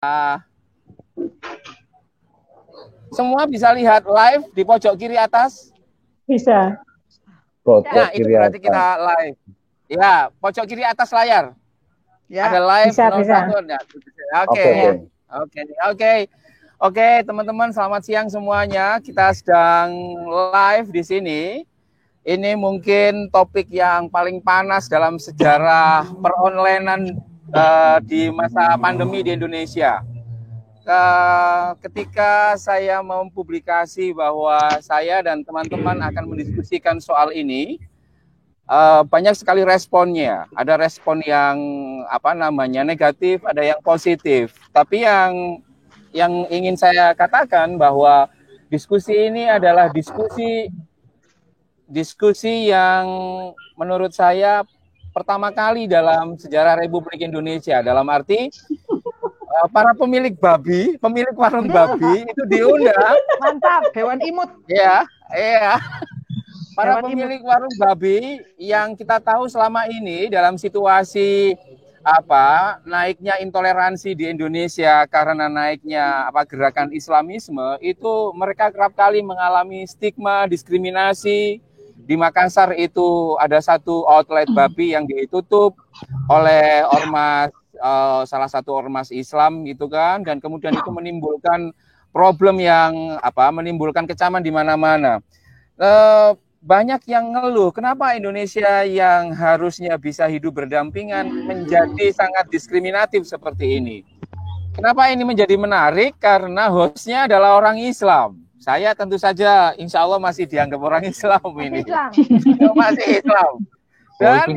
Ah, semua bisa lihat live di pojok kiri atas? Bisa. Nah, itu berarti kita live. Ya, pojok kiri atas layar. Ya. Ada live bisa, 01. Oke, teman-teman, selamat siang semuanya. Kita sedang live di sini. Ini mungkin topik yang paling panas dalam sejarah peronlinean di masa pandemi di Indonesia. Ketika saya mempublikasi bahwa saya dan teman-teman akan mendiskusikan soal ini, banyak sekali responnya. Ada respon yang negatif, ada yang positif. Tapi yang ingin saya katakan bahwa diskusi ini adalah diskusi yang menurut saya pertama kali dalam sejarah Republik Indonesia, dalam arti para pemilik babi, pemilik warung babi itu diundang. Mantap, hewan imut. Iya. Para pemilik warung babi yang kita tahu selama ini dalam situasi naiknya intoleransi di Indonesia karena naiknya gerakan Islamisme, itu mereka kerap kali mengalami stigma, diskriminasi. Di Makassar itu ada satu outlet babi yang ditutup oleh salah satu ormas Islam gitu kan, dan kemudian itu menimbulkan problem yang menimbulkan kecaman di mana-mana. Banyak yang ngeluh, kenapa Indonesia yang harusnya bisa hidup berdampingan menjadi sangat diskriminatif seperti ini. Kenapa ini menjadi menarik? Karena hostnya adalah orang Islam. Saya tentu saja insya Allah masih dianggap orang Islam ini. Masih Islam. Dan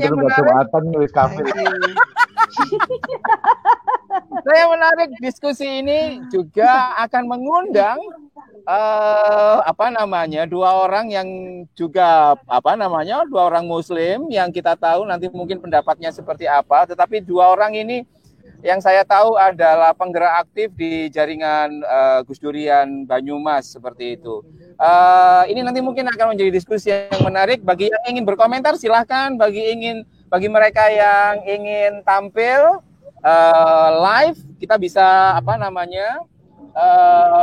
yang menarik diskusi ini juga akan mengundang dua orang yang juga dua orang Muslim yang kita tahu nanti mungkin pendapatnya seperti apa, tetapi dua orang ini yang saya tahu adalah penggerak aktif di jaringan Gus Durian Banyumas seperti itu. Ini nanti mungkin akan menjadi diskusi yang menarik. Bagi yang ingin berkomentar silahkan, bagi mereka yang ingin tampil live kita bisa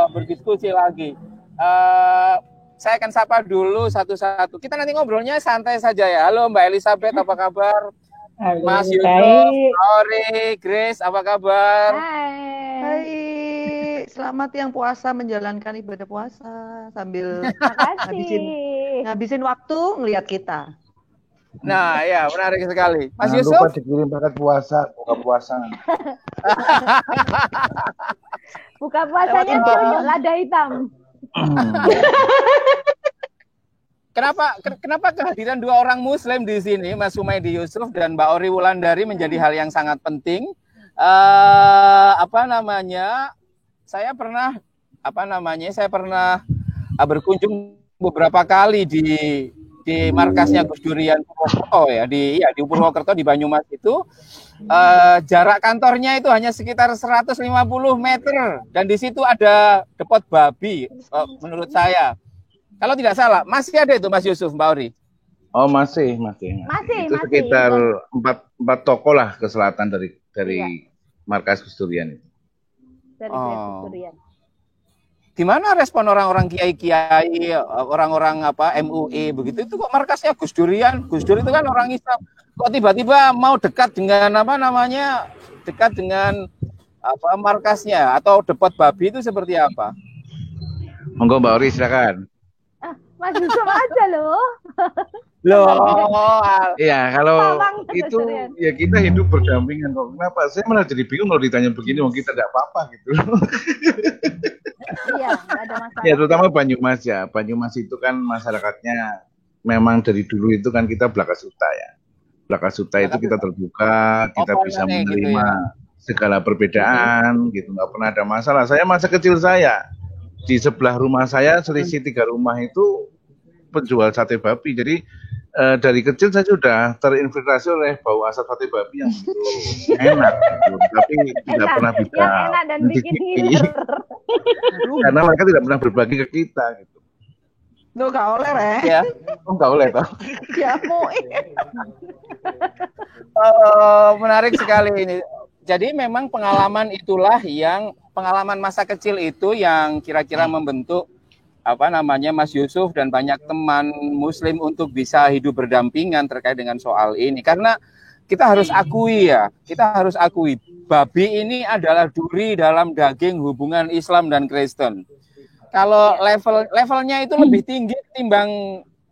berdiskusi lagi. Saya akan sapa dulu satu-satu. Kita nanti ngobrolnya santai saja ya. Halo Mbak Elizabeth, apa kabar? Halo, Mas Yusuf, Ori, Grace, apa kabar? Hai. Selamat yang puasa menjalankan ibadah puasa sambil ngabisin waktu ngelihat kita. Nah, ya menarik sekali. Mas Jangan Yusuf, lupa dikirim paket puasa, buka puasa. Buka puasanya tunjuk lada hitam. Kenapa kehadiran dua orang Muslim di sini, Mas Humaydi Yusuf dan Mbak Ori Wulandari menjadi hal yang sangat penting? Saya pernah berkunjung beberapa kali di markasnya Gus Durian Purwokerto ya, di Purwokerto di Banyumas itu. Jarak kantornya itu hanya sekitar 150 meter dan di situ ada depot babi menurut saya. Kalau tidak salah, masih ada itu Mas Yusuf, Mbak Ori? Oh masih. Itu sekitar 4 toko lah ke selatan dari markas Gus Durian itu. Dari Gus Durian. Gimana respon orang-orang kiai-kiai, orang-orang MUI begitu? Itu kok markasnya Gus Durian? Gus Dur itu kan orang Islam. Kok tiba-tiba mau dekat dengan markasnya atau depot babi itu seperti apa? Monggo Mbak Ori silakan. Mas Yusuf aja loh. Iya, kalau itu ya kita hidup berdampingan kok. Kenapa? Saya malah jadi bingung kalau ditanya begini, kita tidak apa-apa gitu. Iya, nggak ada masalah. Ya, terutama Banyumas ya. Banyumas itu kan masyarakatnya memang dari dulu itu kan kita Blakasuta ya. Blakasuta itu kita terbuka, kita bisa menerima segala perbedaan gitu, nggak pernah ada masalah. Saya masa kecil saya di sebelah rumah saya selisih 3 rumah itu penjual sate babi. Jadi dari kecil saya sudah terinfiltrasi oleh bau asap sate babi yang enak gitu. Tapi tidak pernah bisa mencicipi karena mereka tidak pernah berbagi ke kita gitu. Lo gak oleh ya? Oh gak oleh toh? Ya mau. Menarik sekali ini. jadi memang pengalaman masa kecil itu yang kira-kira membentuk Mas Yusuf dan banyak teman Muslim untuk bisa hidup berdampingan terkait dengan soal ini. Karena kita harus akui babi ini adalah duri dalam daging hubungan Islam dan Kristen. Kalau levelnya itu lebih tinggi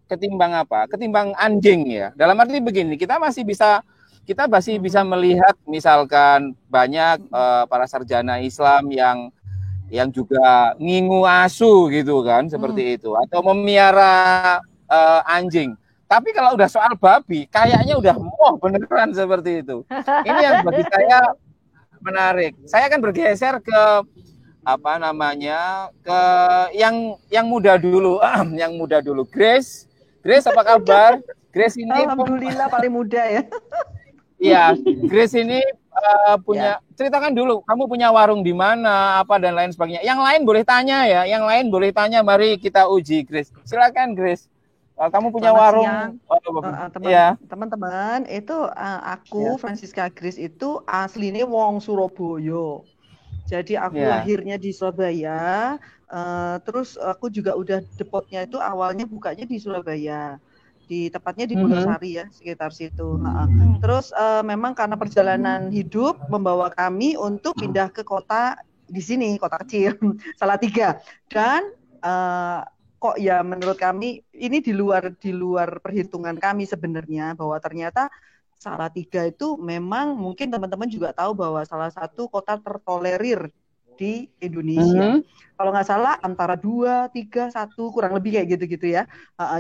ketimbang anjing ya. Dalam arti begini, kita masih bisa melihat misalkan banyak para sarjana Islam yang juga ngingu asu gitu kan, seperti itu, atau memiara anjing. Tapi kalau udah soal babi, kayaknya udah beneran seperti itu. Ini yang bagi saya menarik. Saya akan bergeser ke ke yang muda dulu, Grace, apa kabar? Grace ini alhamdulillah paling muda ya. Iya, Grace ini ceritakan dulu, kamu punya warung di mana, apa dan lain sebagainya. Yang lain boleh tanya, mari kita uji Grace. Silakan Grace. Kamu punya warung. Teman-teman, itu aku Francisca Grace itu aslinya wong Surabaya. Jadi aku lahirnya di Surabaya, terus aku juga udah depotnya itu awalnya bukanya di Surabaya, tepatnya di Wonosari ya, sekitar situ. Terus memang karena perjalanan hidup membawa kami untuk pindah ke kota di sini, kota kecil, Salatiga. Dan kok ya menurut kami ini di luar perhitungan kami sebenarnya, bahwa ternyata Salatiga itu memang mungkin teman-teman juga tahu bahwa salah satu kota tertolerir di Indonesia. Kalau nggak salah antara 2, 3, 1 kurang lebih kayak gitu-gitu ya.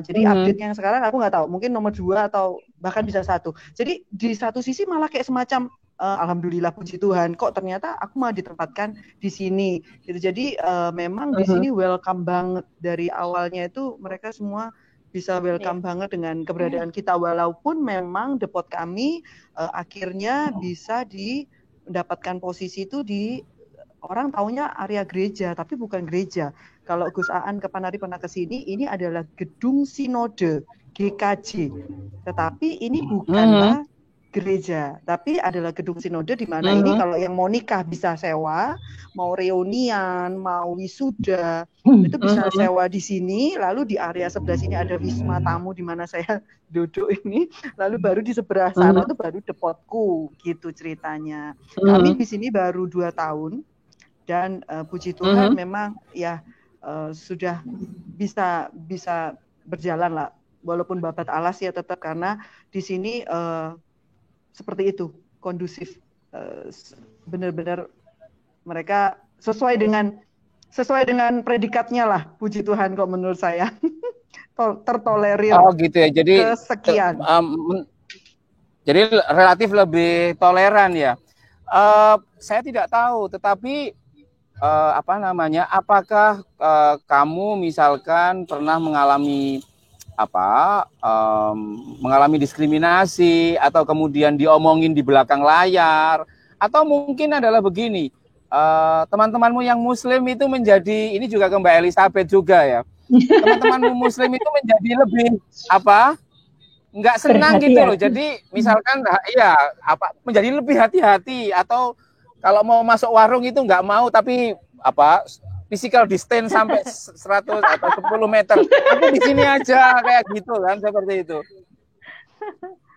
Jadi update yang sekarang aku nggak tahu, mungkin nomor 2 atau bahkan bisa 1. Jadi di satu sisi malah kayak semacam alhamdulillah puji Tuhan, kok ternyata aku malah ditempatkan di sini. Gitu. Jadi memang di sini welcome banget dari awalnya itu, mereka semua bisa welcome banget dengan keberadaan kita, walaupun memang depot kami akhirnya bisa mendapatkan posisi itu di orang taunya area gereja, tapi bukan gereja. Kalau Gus Aan Kepanari pernah ke sini, ini adalah gedung sinode GKJ, tetapi ini bukanlah gereja, tapi adalah gedung sinode di mana ini kalau yang mau nikah bisa sewa, mau reunian, mau wisuda, itu bisa sewa di sini. Lalu di area sebelah sini ada wisma tamu di mana saya duduk ini. Lalu baru di sebelah sana itu baru depotku, gitu ceritanya. Kami di sini baru 2 tahun dan puji Tuhan memang ya sudah bisa berjalan lah, walaupun babat alas ya tetap, karena di sini seperti itu, kondusif, benar-benar mereka sesuai dengan predikatnya lah, puji Tuhan kok menurut saya. Tertolerir. Oh gitu ya, jadi kesekian. Jadi relatif lebih toleran ya. Saya tidak tahu, tetapi apakah kamu misalkan pernah mengalami mengalami diskriminasi atau kemudian diomongin di belakang layar, atau mungkin adalah begini, teman-temanmu yang Muslim itu menjadi, ini juga ke Mbak Elizabeth juga ya, teman-temanmu Muslim itu menjadi lebih nggak senang gitu loh. Jadi misalkan menjadi lebih hati-hati, atau kalau mau masuk warung itu nggak mau, tapi physical distance sampai 100 atau 10 meter. Aku di sini aja, kayak gitu kan, seperti itu.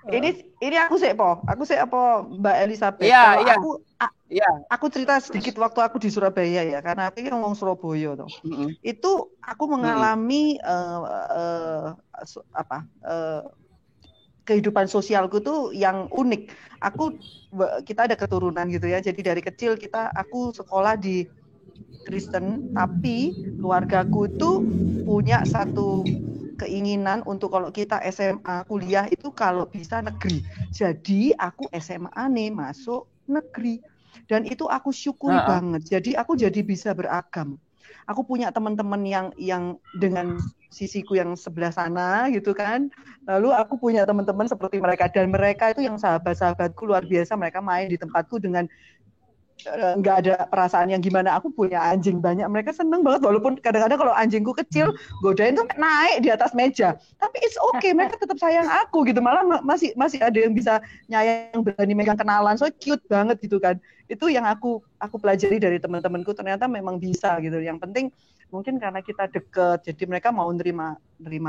Ini aku Mbak Elizabeth. Aku cerita sedikit waktu aku di Surabaya ya, karena aku ngomong Surabaya toh. Itu aku mengalami kehidupan sosialku tuh yang unik. Kita ada keturunan gitu ya. Jadi dari kecil aku sekolah di Kristen, tapi keluargaku itu punya satu keinginan untuk kalau kita SMA kuliah itu kalau bisa negeri. Jadi aku SMA nih masuk negeri, dan itu aku syukuri banget. Jadi aku jadi bisa beragam. Aku punya teman-teman yang dengan sisiku yang sebelah sana gitu kan. Lalu aku punya teman-teman seperti mereka, dan mereka itu yang sahabat-sahabatku luar biasa. Mereka main di tempatku dengan nggak ada perasaan yang gimana. Aku punya anjing banyak, mereka seneng banget, walaupun kadang-kadang kalau anjingku kecil godain tuh naik di atas meja, tapi it's okay, mereka tetap sayang aku gitu. Malah masih ada yang bisa nyayang, berani megang kenalan, so cute banget gitu kan. Itu yang aku pelajari dari teman-temanku, ternyata memang bisa gitu. Yang penting mungkin karena kita deket, jadi mereka mau nerima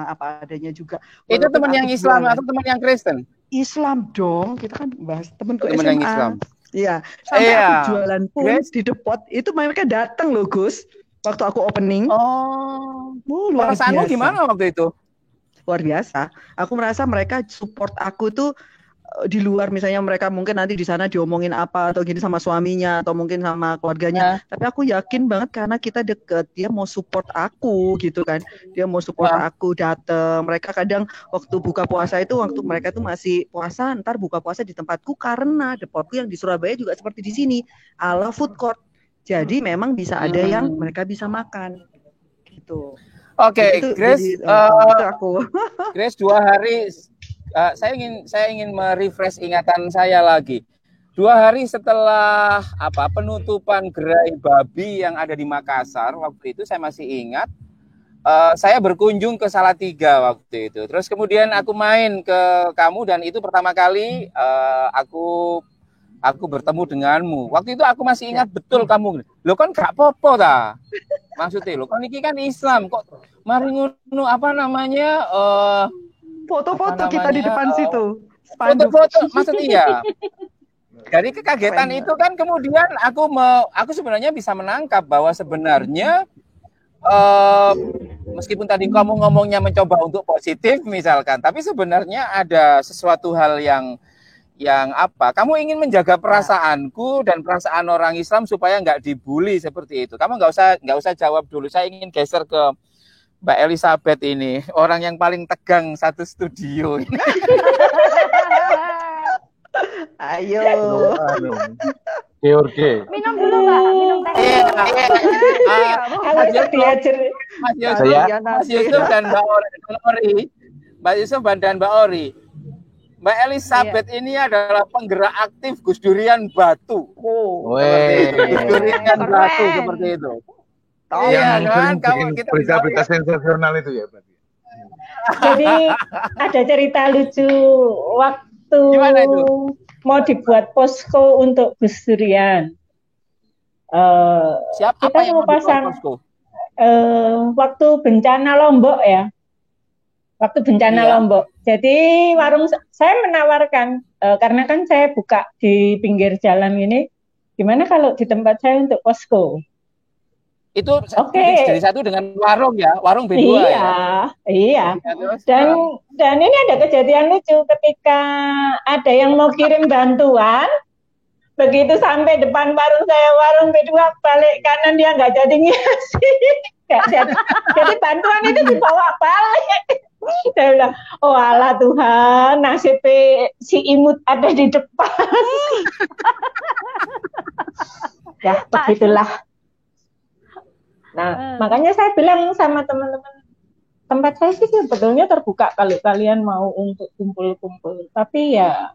apa adanya juga. Itu teman yang Islam atau teman yang Kristen? Islam dong, kita kan bahas temanku teman SMA. Yang Islam. Iya, sampai aku jualan pun di depot itu mereka datang loh Gus, waktu aku opening. Luar biasa. Perasaanmu gimana waktu itu? Luar biasa. Aku merasa mereka support aku tuh di luar, misalnya mereka mungkin nanti di sana diomongin apa atau gini sama suaminya atau mungkin sama keluarganya, tapi aku yakin banget karena kita deket, dia mau support aku gitu kan, dia mau support aku datang. Mereka kadang waktu buka puasa itu, waktu mereka tuh masih puasa, ntar buka puasa di tempatku karena depotku yang di Surabaya juga seperti di sini ala food court, jadi memang bisa ada yang mereka bisa makan gitu. Oke, Grace, Grace 2 hari. Saya ingin merefresh ingatan saya lagi. 2 hari setelah penutupan gerai babi yang ada di Makassar, waktu itu saya masih ingat, saya berkunjung ke Salatiga waktu itu. Terus kemudian aku main ke kamu dan itu pertama kali aku bertemu denganmu. Waktu itu aku masih ingat betul kamu. Lo kan gak popo ta? Maksudnya lo kan ini kan Islam kok mari ngono foto-foto kita di depan situ. Foto-foto maksudnya ya. Dari kekagetan itu kan kemudian aku sebenarnya bisa menangkap bahwa sebenarnya meskipun tadi kamu ngomongnya mencoba untuk positif misalkan, tapi sebenarnya ada sesuatu hal yang kamu ingin menjaga perasaanku dan perasaan orang Islam supaya nggak dibully seperti itu. Kamu nggak usah jawab dulu. Saya ingin geser ke Mbak Elizabeth ini, orang yang paling tegang satu studio. Ayo. George. Minum dulu Mbak, minum teh. Mas Yusuf dan Mbak Ori. Mbak Yusuf dan Mbak Ori. Mbak Elizabeth ini adalah penggerak aktif Gus Durian Batu. Gus Durian Batu seperti itu. Iya kan, berita-berita sensasional itu ya berarti. Jadi ada cerita lucu waktu mau dibuat posko untuk Gus Durian. Siapa yang mau pasang posko? Waktu bencana Lombok ya. Waktu bencana Lombok. Jadi warung saya menawarkan karena kan saya buka di pinggir jalan ini, gimana kalau di tempat saya untuk posko? Itu jadi satu dengan warung ya, warung B2 Iya. Dan ini ada kejadian lucu ketika ada yang mau kirim bantuan, begitu sampai depan warung saya, warung B2 balik kanan, dia nggak jadi ngasih. Jadi bantuan itu dibawa balik. Saya bilang, oh Allah Tuhan, nasib si imut ada di depan. Ya, begitulah. Nah, makanya saya bilang sama teman-teman, tempat saya sih sebetulnya terbuka kalau kalian mau untuk kumpul-kumpul. Tapi ya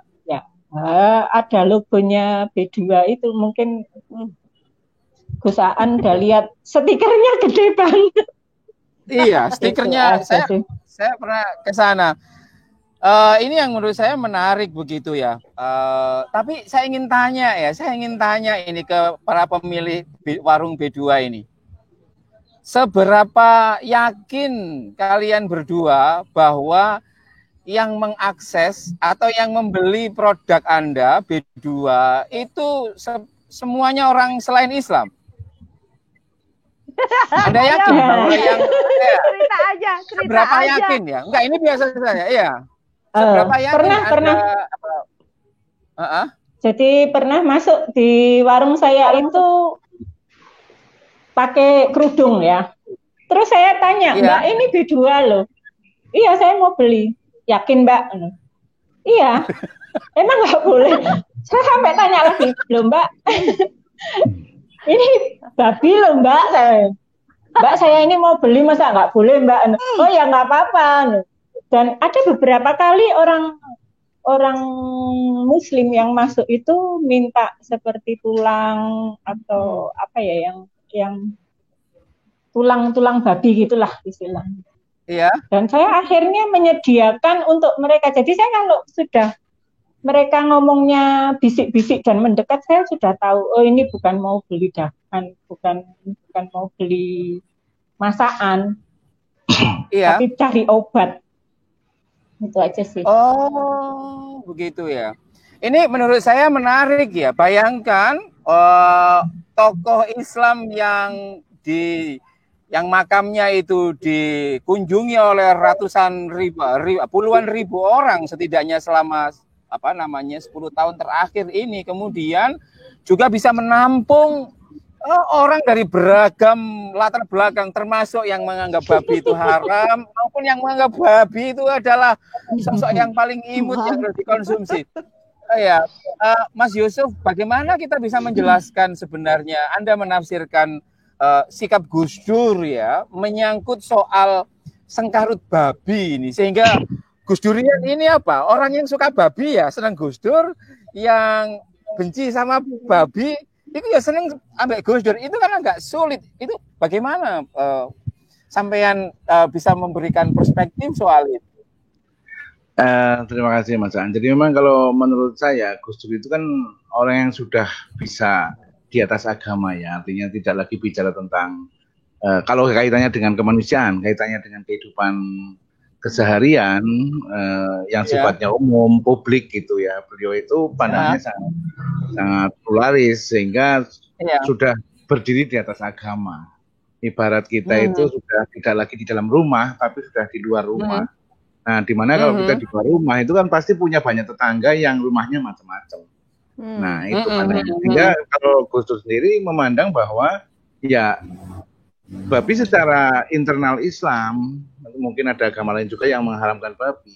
ada logonya B2 itu, mungkin Gusaan udah lihat stikernya gede banget. Iya, stikernya saya pernah ke sana. Ini yang menurut saya menarik begitu ya. Tapi saya ingin tanya ini ke para pemilik warung B2 ini. Seberapa yakin kalian berdua bahwa yang mengakses atau yang membeli produk Anda B2 itu semuanya orang selain Islam? Anda yakin bahwa yang cerita seberapa aja. Yakin ya? Enggak, ini biasa saja. Iya. Seberapa yakin pernah. Jadi pernah masuk di warung saya itu pakai kerudung ya. Terus saya tanya, Mbak ini B2 loh. Iya, saya mau beli. Yakin Mbak? Iya. Emang nggak boleh? Saya sampai tanya lagi, loh Mbak. Ini babi loh Mbak. Mbak saya ini mau beli, masa nggak boleh Mbak? Oh ya nggak apa-apa. Dan ada beberapa kali orang Muslim yang masuk itu minta seperti tulang atau apa ya yang tulang babi gitulah istilahnya. Iya. Dan saya akhirnya menyediakan untuk mereka. Jadi saya kalau sudah mereka ngomongnya bisik-bisik dan mendekat, saya sudah tahu, oh ini bukan mau beli dagangan, bukan mau beli masakan, tapi cari obat. Itu aja sih. Oh, begitu ya. Ini menurut saya menarik ya. Bayangkan tokoh Islam yang makamnya itu dikunjungi oleh ratusan ribu, puluhan ribu orang setidaknya selama 10 tahun terakhir ini, kemudian juga bisa menampung orang dari beragam latar belakang, termasuk yang menganggap babi itu haram maupun yang menganggap babi itu adalah sosok yang paling imut yang harus dikonsumsi. Ya, Mas Yusuf, bagaimana kita bisa menjelaskan sebenarnya Anda menafsirkan sikap Gus Dur ya menyangkut soal sengkarut babi ini, sehingga Gus Durian ini apa? Orang yang suka babi ya senang Gus Dur, yang benci sama babi itu ya senang ambek Gus Dur. Itu kan agak sulit. Itu bagaimana sampean bisa memberikan perspektif soal itu? Terima kasih Mas An. Jadi memang kalau menurut saya Gus Dur itu kan orang yang sudah bisa di atas agama ya, artinya tidak lagi bicara tentang kalau kaitannya dengan kemanusiaan, kaitannya dengan kehidupan keseharian yang sifatnya umum, publik gitu ya. Beliau itu pandangannya sangat pluralis sehingga sudah berdiri di atas agama. Ibarat kita itu sudah tidak lagi di dalam rumah, tapi sudah di luar rumah. Nah, di mana kalau kita di luar rumah itu kan pasti punya banyak tetangga yang rumahnya macam-macam. Nah, itu pandangannya. Sehingga kalau Gus Dur sendiri memandang bahwa ya babi secara internal Islam, mungkin ada agama lain juga yang mengharamkan babi.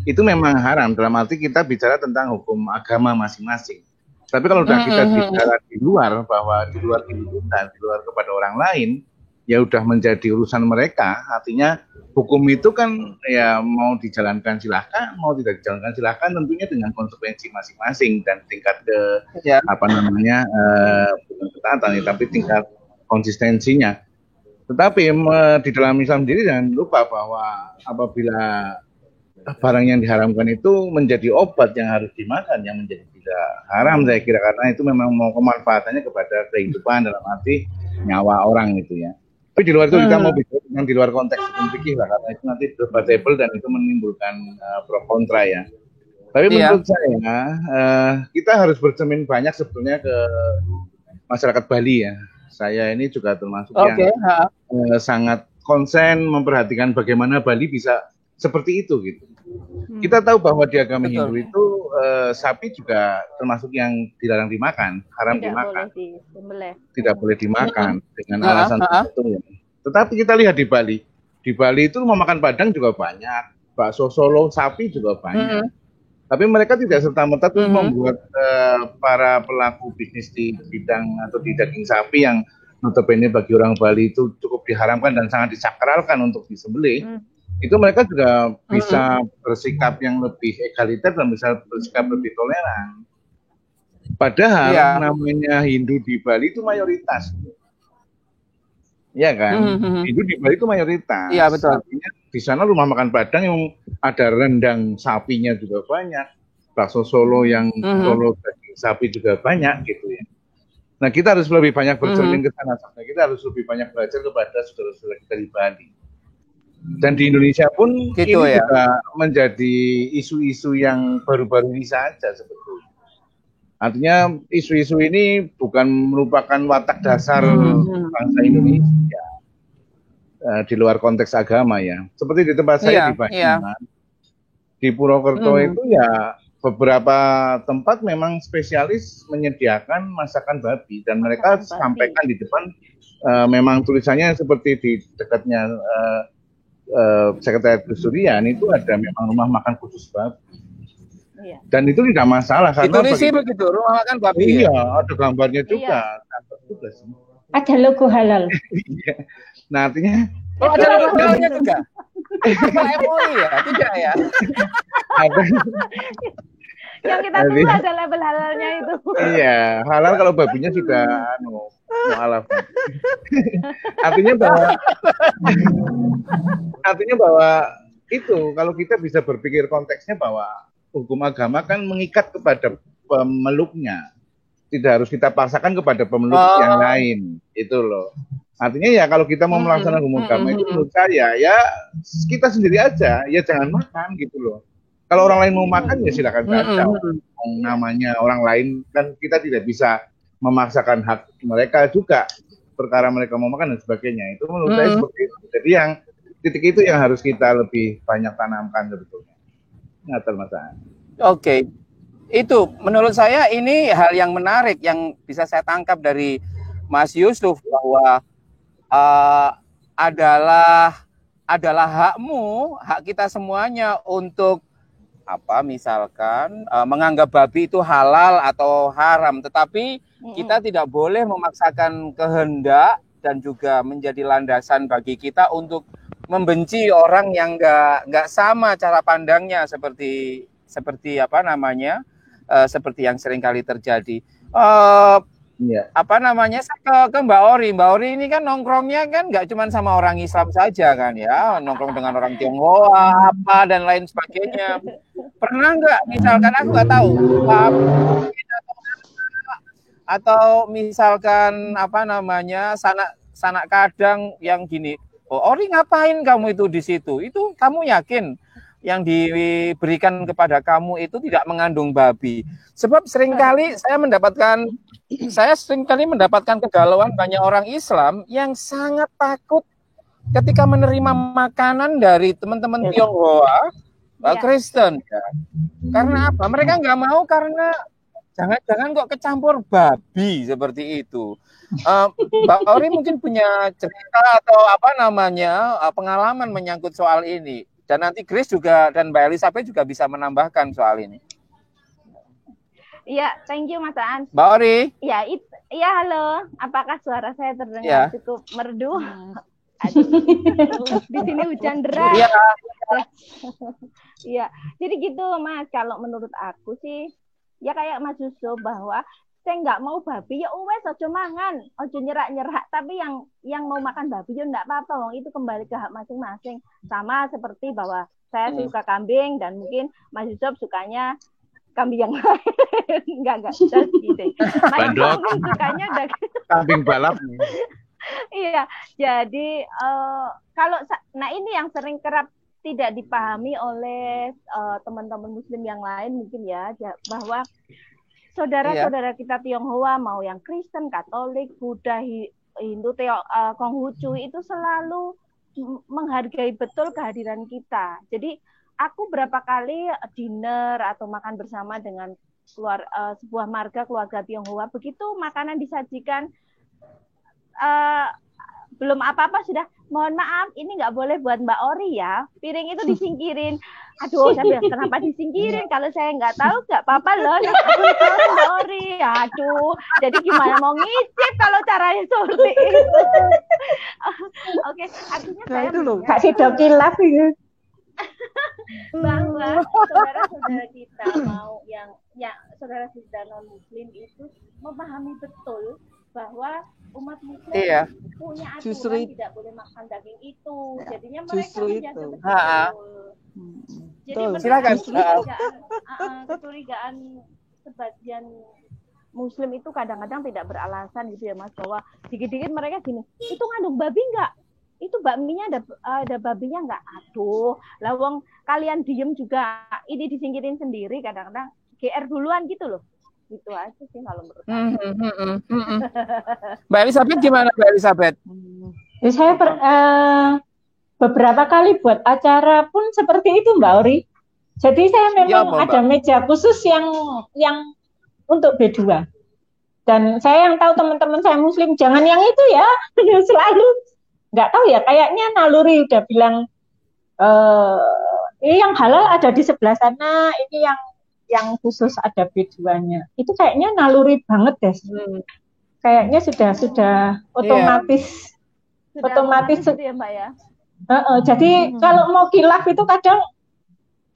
Itu memang haram dalam arti kita bicara tentang hukum agama masing-masing. Tapi kalau sudah kita bicara di luar, bahwa di luar kita, di luar kepada orang lain, ya udah menjadi urusan mereka. Artinya hukum itu kan ya mau dijalankan silahkan, mau tidak dijalankan silahkan, tentunya dengan konsekuensi masing-masing dan tingkat bukan ketaatan, tapi tingkat konsistensinya. Tetapi di dalam Islam sendiri jangan lupa bahwa apabila barang yang diharamkan itu menjadi obat yang harus dimakan, yang menjadi tidak haram, saya kira, karena itu memang mau kemanfaatannya kepada kehidupan dalam arti nyawa orang gitu ya. Tapi di luar itu kita mau bicara tentang di luar konteks fikih lah, karena itu nanti debatable dan itu menimbulkan pro kontra ya. Tapi menurut saya kita harus bercermin banyak sebetulnya ke masyarakat Bali ya. Saya ini juga termasuk yang sangat konsen memperhatikan bagaimana Bali bisa seperti itu gitu. Kita tahu bahwa di agama Hindu itu sapi juga termasuk yang dilarang dimakan, haram dimakan. Tidak boleh dimakan dengan alasan tertentu. Tetapi kita lihat di Bali itu rumah makan Padang juga banyak, bakso Solo sapi juga banyak. Tapi mereka tidak serta-merta membuat para pelaku bisnis di bidang atau di daging sapi yang notabene bagi orang Bali itu cukup diharamkan dan sangat disakralkan untuk disembelih. Itu mereka juga bisa bersikap yang lebih egaliter dan bisa bersikap lebih toleran. Padahal namanya Hindu di Bali itu mayoritas. Iya kan? Hindu di Bali itu mayoritas. Iya, betul. Artinya di sana rumah makan Padang yang ada rendang sapinya juga banyak. Bakso Solo yang Solo daging sapi juga banyak gitu ya. Nah, kita harus lebih banyak bercermin ke sana. Kita harus lebih banyak belajar kepada saudara-saudara kita di Bali. Dan di Indonesia pun gitu ini juga menjadi isu-isu yang baru-baru ini saja sebetulnya. Artinya isu-isu ini bukan merupakan watak dasar bangsa Indonesia di luar konteks agama ya. Seperti di tempat saya di Banyumas, di Purwokerto itu ya beberapa tempat memang spesialis menyediakan masakan babi dan mereka sampaikan di depan memang tulisannya seperti di dekatnya Sekretariat Gus Durian itu ada memang rumah makan khusus babi. Dan itu tidak masalah karena Indonesia begitu, rumah makan babi. Iya, ada gambarnya juga. Ada logo halal. Nah, artinya ada logo halalnya juga. MUI ya, tidak ya. Yang kita tunggu ada label halalnya itu. Iya, halal kalau babinya sudah mualaf. Artinya bahwa itu kalau kita bisa berpikir konteksnya bahwa hukum agama kan mengikat kepada pemeluknya. Tidak harus kita paksakan kepada pemeluk yang lain. Itu loh. Artinya ya kalau kita mau melaksanakan hukum agama itu menurut saya ya kita sendiri aja. Ya jangan makan gitu loh. Kalau orang lain mau makan ya silakan saja. Namanya orang lain kan kita tidak bisa memaksakan hak mereka juga. Perkara mereka mau makan dan sebagainya. Itu menurut saya seperti itu. Jadi yang titik itu yang harus kita lebih banyak tanamkan sebetulnya. Ngatur Mas Aan. Oke. Itu menurut saya ini hal yang menarik yang bisa saya tangkap dari Mas Yusuf bahwa adalah hakmu, hak kita semuanya untuk misalkan menganggap babi itu halal atau haram, tetapi kita tidak boleh memaksakan kehendak dan juga menjadi landasan bagi kita untuk membenci orang yang nggak sama cara pandangnya seperti seperti yang seringkali terjadi. Saya ke Mbak Ori. Mbak Ori ini kan nongkrongnya kan nggak cuma sama orang Islam saja kan ya, nongkrong dengan orang Tionghoa dan lain sebagainya. Pernah nggak misalkan aku nggak tahu atau misalkan sanak kadang yang gini, Ori ngapain kamu itu di situ? Itu kamu yakin yang diberikan kepada kamu itu tidak mengandung babi? Sebab seringkali saya mendapatkan kegalauan banyak orang Islam yang sangat takut ketika menerima makanan dari teman-teman Tionghoa, Kristen. Ya. Karena apa? Mereka nggak mau karena jangan-jangan kok kecampur babi seperti itu. Mbak Ori mungkin punya cerita atau pengalaman menyangkut soal ini. Dan nanti Grace juga dan Mbak Elizabeth juga bisa menambahkan soal ini. Iya, thank you Mas Aan. Mbak Ori. Iya, halo. Apakah suara saya terdengar cukup merdu? Di sini hujan deras. Iya. Iya. Jadi gitu Mas, kalau menurut aku sih ya kayak Mas Yusuf bahwa saya nggak mau babi ya wes ojo mangan, ojo nyerak-nyerak, tapi yang mau makan babi ya enggak apa-apa, wong itu kembali ke hak masing-masing. Sama seperti bahwa saya suka kambing dan mungkin Mas Yusuf sukanya kambing yang lain. enggak just gitu. Mas Yusuf sukanya kambing balap. Iya, jadi nah ini yang sering kerap tidak dipahami oleh teman-teman Muslim yang lain mungkin ya, bahwa saudara-saudara kita Tionghoa, mau yang Kristen, Katolik, Buddha, Hindu, Konghucu itu selalu menghargai betul kehadiran kita. Jadi aku berapa kali dinner atau makan bersama dengan sebuah marga keluarga Tionghoa, begitu makanan disajikan belum apa-apa sudah, mohon maaf ini nggak boleh buat Mbak Ori ya, piring itu disingkirin. Aduh, saya bilang kenapa disingkirin, kalau saya nggak tahu nggak apa-apa loh, Mbak Ori. Aduh, jadi gimana mau ngicip kalau caranya seperti itu. Oke, artinya saya kasih dokilaf itu bahwa saudara-saudara kita mau yang saudara-saudara non Muslim itu memahami betul bahwa umat Muslim punya aturan tidak boleh makan daging itu. Jadinya mereka menjaga betul. Jadi kecurigaan sebagian Muslim itu kadang-kadang tidak beralasan gitu ya Mas, bahwa dikit-dikit mereka gini, itu ngandung babi nggak? Itu bakminya ada babinya nggak? Aduh, lawang kalian diem juga, ini disingkirin sendiri, kadang-kadang GR duluan gitu loh. Gitu aja sih kalau menurut aku. Mbak Elizabeth gimana Mbak Elizabeth? Saya beberapa kali buat acara pun seperti itu Mbak Ori. Jadi saya memang ada meja khusus yang untuk B2. Dan saya yang tahu teman-teman saya Muslim jangan yang itu ya. Selalu nggak tahu ya, kayaknya naluri udah bilang ini yang halal ada di sebelah sana, ini yang khusus ada B2-nya. Itu kayaknya naluri banget deh. Kayaknya sudah otomatis. Otomatis gitu ya, Mbak ya. Jadi kalau mau khilaf itu kadang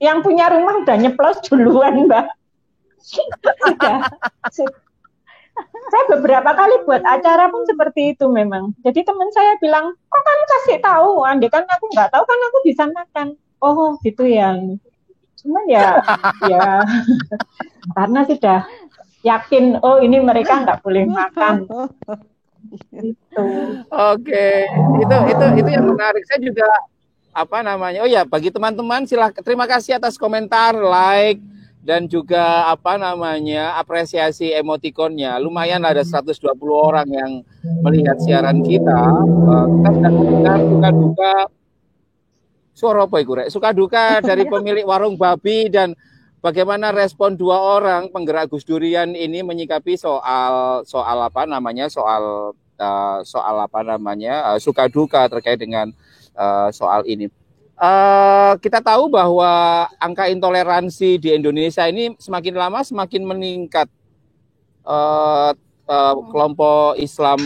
yang punya rumah udah nyeplos duluan, Mbak. Saya beberapa kali buat acara pun seperti itu memang. Jadi teman saya bilang, kok kamu kasih tahu? Andai kan aku nggak tahu kan aku bisa makan. Oh gitu ya. Cuman ya karena sudah yakin, oh ini mereka nggak boleh makan. Gitu. Oke, itu yang menarik. Saya juga oh ya, bagi teman-teman silahkan, terima kasih atas komentar, like, dan juga apresiasi emotikonnya. Lumayan ada 120 orang yang melihat siaran kita. Kita sedang mendengar suka duka dari pemilik warung babi dan bagaimana respon 2 orang penggerak Gus Durian ini menyikapi soal suka duka terkait dengan soal ini. Kita tahu bahwa angka intoleransi di Indonesia ini semakin lama semakin meningkat. Kelompok Islam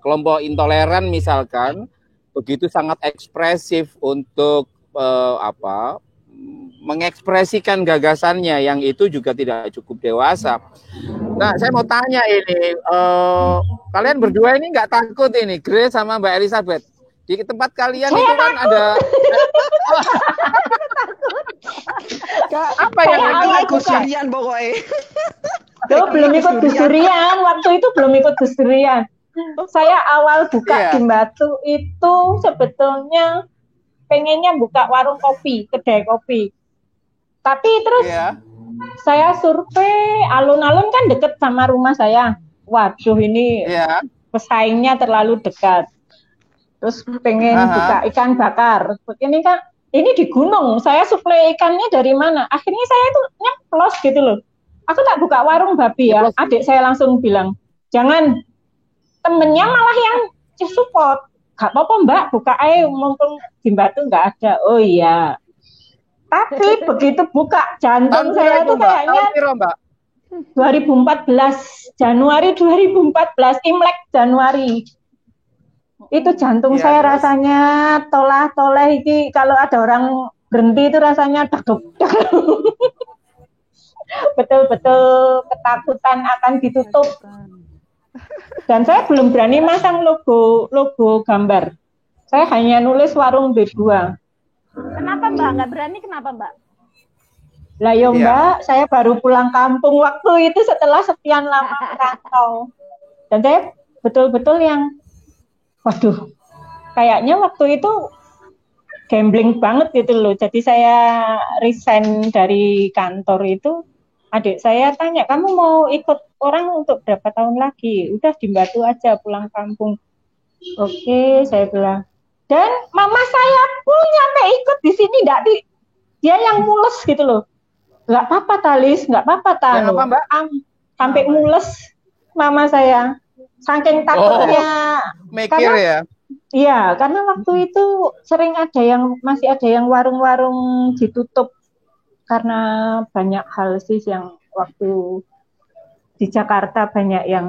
kelompok intoleran misalkan begitu sangat ekspresif untuk mengekspresikan gagasannya yang itu juga tidak cukup dewasa. Nah, saya mau tanya ini, kalian berdua ini nggak takut ini, Grace sama Mbak Elizabeth? Di tempat kalian saya itu kan ada apa yang ikut Gus Durian pokoknya. Belum ikut Gus Durian, waktu itu belum ikut Gus Durian. Saya awal buka di Batu itu sebetulnya pengennya buka warung kopi, kedai kopi. Tapi terus saya survei, alun-alun kan deket sama rumah saya. Waduh, ini pesaingnya terlalu dekat. Terus pengen buka ikan bakar. Ini di gunung, saya suplai ikannya dari mana? Akhirnya saya itu nyeplos gitu loh. Aku tak buka warung babi ya. Adik saya langsung bilang, jangan. Temennya malah yang support. Gak apa-apa Mbak, buka aja, mumpung di Batu nggak ada. Oh iya. Tapi begitu buka, jantung saya itu kayaknya 2014, Januari 2014, Imlek Januari. Itu jantung saya rasanya tolah-toleh iki, kalau ada orang berhenti itu rasanya deg-deg. Betul-betul ketakutan akan ditutup. Dan saya belum berani masang logo gambar. Saya hanya nulis warung B2. Kenapa Mbak? Nggak berani kenapa Mbak? Lah ya Mbak, saya baru pulang kampung waktu itu setelah sekian lama merantau. Dan saya betul-betul yang waduh, kayaknya waktu itu gambling banget gitu loh. Jadi saya resign dari kantor itu, adik saya tanya, kamu mau ikut orang untuk berapa tahun lagi? Udah di Batu aja, pulang kampung. Oke, saya bilang. Dan mama saya pun nyampe ikut di sini, dia yang mules gitu loh. Nggak apa-apa Talis, nggak apa-apa Tano. Sampai mules mama saya. Saking takutnya. Mikir ya? Iya, karena waktu itu sering masih ada yang warung-warung ditutup. Karena banyak hal sih yang waktu di Jakarta banyak yang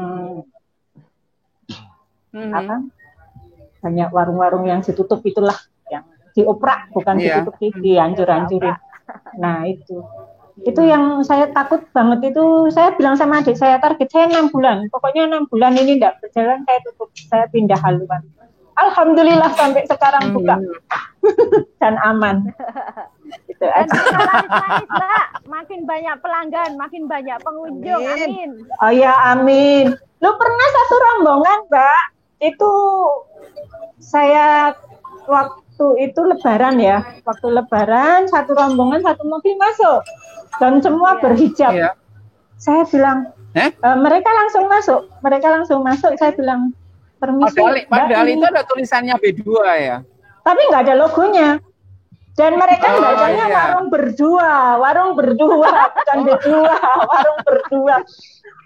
banyak warung-warung yang ditutup itulah, yang dioprak, bukan ditutup, dihancur-hancurin. Nah itu yang saya takut banget. Itu saya bilang sama adik saya, target saya 6 bulan, pokoknya 6 bulan ini tidak berjalan saya tutup, saya pindah haluan. Alhamdulillah sampai sekarang buka dan aman. Itu aja. Mbak, makin banyak pelanggan, makin banyak pengunjung. Amin. Oh ya, amin. Lu pernah satu rombongan, Mbak? Itu saya waktu itu lebaran ya. Waktu lebaran satu rombongan, satu mobil masuk dan semua berhijab. Saya bilang, mereka langsung masuk. Saya bilang, permisi. Padahal itu ada tulisannya B2 ya. Tapi nggak ada logonya. Dan mereka bacanya warung berdua, bukan B2, warung berdua.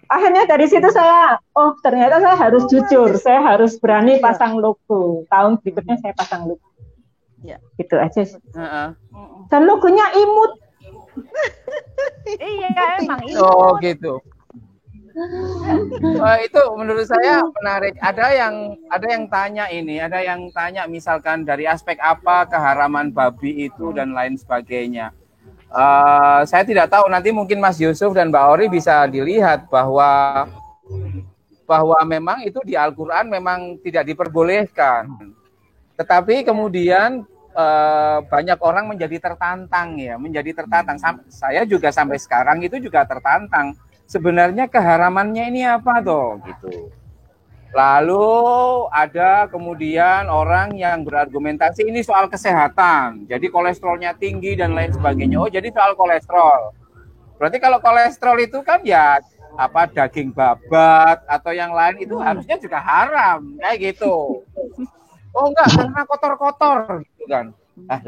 Akhirnya dari situ saya, ternyata saya harus jujur, saya harus berani pasang logo. Tahun berikutnya saya pasang logo. Ya, gitu aja sih. Dan logonya imut. Iya, emang imut. Oh gitu. Itu menurut saya menarik. Ada yang tanya misalkan dari aspek apa keharaman babi itu dan lain sebagainya. Saya tidak tahu, nanti mungkin Mas Yusuf dan Mbak Ori bisa dilihat bahwa memang itu di Al-Quran memang tidak diperbolehkan. Tetapi kemudian banyak orang menjadi tertantang ya, saya juga sampai sekarang itu juga tertantang. Sebenarnya keharamannya ini apa toh gitu. Lalu ada kemudian orang yang berargumentasi ini soal kesehatan. Jadi kolesterolnya tinggi dan lain sebagainya. Oh, jadi soal kolesterol. Berarti kalau kolesterol itu kan ya daging babat atau yang lain itu harusnya juga haram kayak gitu. Oh enggak, karena kotor-kotor gitu kan.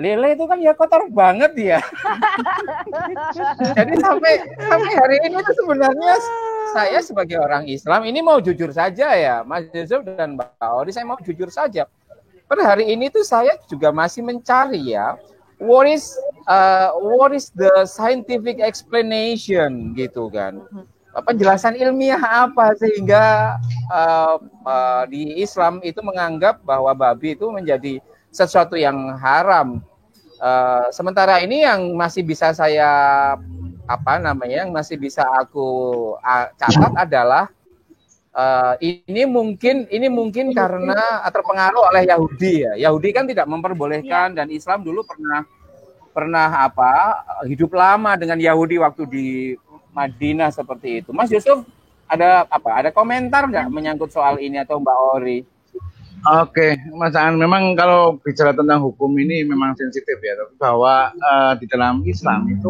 Lele itu kan ya kotor banget ya. Jadi sampai hari ini tuh sebenarnya saya sebagai orang Islam ini mau jujur saja ya, Mas Yusuf dan Mbak Ori, saya mau jujur saja. Pada hari ini tuh saya juga masih mencari ya, what is the scientific explanation gitu kan. Penjelasan ilmiah apa sehingga di Islam itu menganggap bahwa babi itu menjadi sesuatu yang haram. Sementara ini yang masih bisa saya yang masih bisa aku catat adalah ini mungkin karena terpengaruh oleh Yahudi ya. Yahudi kan tidak memperbolehkan dan Islam dulu pernah hidup lama dengan Yahudi waktu di Madinah seperti itu. Mas Yusuf ada komentar nggak menyangkut soal ini atau Mbak Ori? Oke, Mas Aan, memang kalau bicara tentang hukum ini memang sensitif ya, tapi bahwa di dalam Islam itu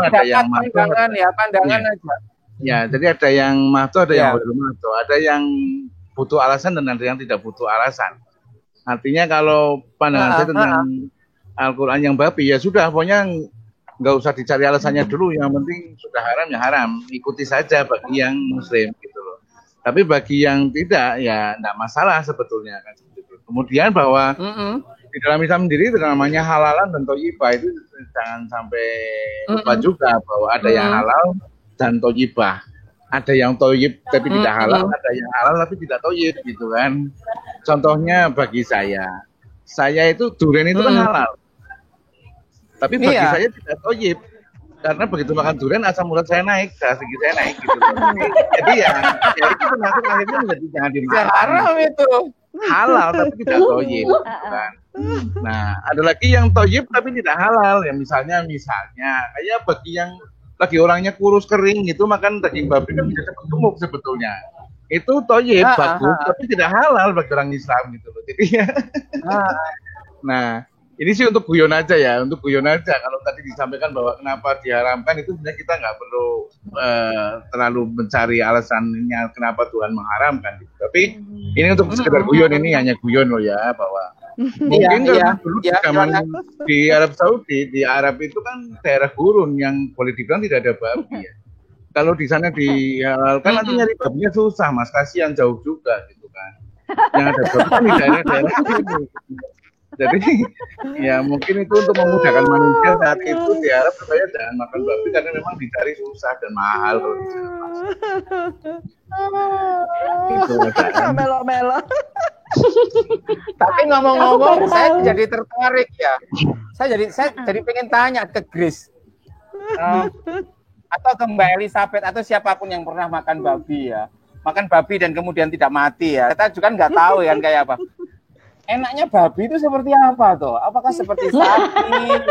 ada yang pandangan aja. Ya, jadi ada yang mahdoh, ada yang belum mahdoh, ada yang butuh alasan dan ada yang tidak butuh alasan. Artinya kalau pandangan saya tentang Al-Quran yang babi ya sudah, pokoknya nggak usah dicari alasannya dulu, yang penting sudah haram ya haram, ikuti saja bagi yang Muslim gitu loh. Tapi bagi yang tidak ya enggak masalah sebetulnya kan. Kemudian bahwa di dalam Islam sendiri itu namanya halalan dan thayyibah, itu jangan sampai lupa juga bahwa ada yang halal dan thayyibah. Ada yang thayyib tapi tidak halal, ada yang halal tapi tidak thayyib gitu kan. Contohnya bagi saya itu durian itu kan halal. Tapi bagi saya tidak thayyib. Karena begitu makan durian asam urat saya naik, darah tinggi saya naik gitu. Jadi ya itu termasuk akhirnya menjadi jangan dimakan. Haram itu. Halal tapi tidak thayyib gitu kan. Nah, ada lagi yang thayyib tapi tidak halal ya, misalnya kayak bagi yang lagi orangnya kurus kering gitu makan daging babi kan bisa cepat gemuk sebetulnya. Itu thayyib bagus tapi tidak halal bagi orang Islam gitu loh. Jadi ya. Nah, ini sih untuk guyon aja ya, Kalau tadi disampaikan bahwa kenapa diharamkan itu sebenarnya kita nggak perlu terlalu mencari alasannya kenapa Tuhan mengharamkan. Gitu. Tapi ini untuk sekedar guyon, ini hanya guyon loh ya, bahwa mungkin dulu di zaman di Arab Saudi, di Arab itu kan daerah gurun yang boleh dibilang tidak ada babi ya. Kalau di sana dihalalkan nanti nyari babinya susah, Mas, kasihan jauh juga gitu kan. Yang ada babi kan di daerah-daerah itu. Jadi ya mungkin itu untuk memudahkan manusia saat itu diharap supaya jangan makan babi karena memang dicari susah dan mahal kalau di sana. Melo-melo. Tapi ngomong-ngomong saya jadi tertarik ya. Saya jadi pengen tanya ke Grace. Atau ke Mbak Elizabeth atau siapapun yang pernah makan babi ya. Makan babi dan kemudian tidak mati ya. Kita juga nggak tahu kan kayak apa. Enaknya babi itu seperti apa toh? Apakah seperti sapi?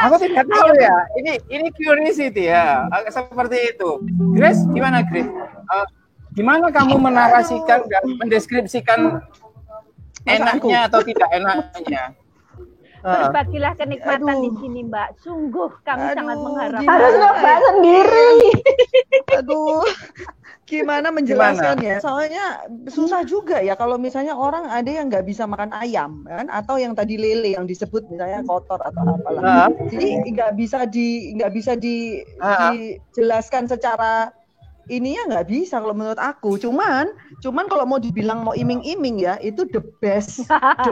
Aku tidak tahu ya. Ini curiosity ya. Seperti itu. Grace, gimana Grace? Gimana kamu menarasikan dan mendeskripsikan enaknya atau tidak enaknya? Berbagilah kenikmatan di sini, Mbak. Sungguh kami sangat mengharapkan. Harus nyoba sendiri. Aduh. Gimana menjelaskannya? Soalnya susah juga ya kalau misalnya orang ada yang nggak bisa makan ayam kan, atau yang tadi lele yang disebut misalnya kotor atau apalah. Jadi nggak bisa dijelaskan secara ininya, nggak bisa kalau menurut aku. Cuman kalau mau dibilang mau iming-iming ya, itu the best saat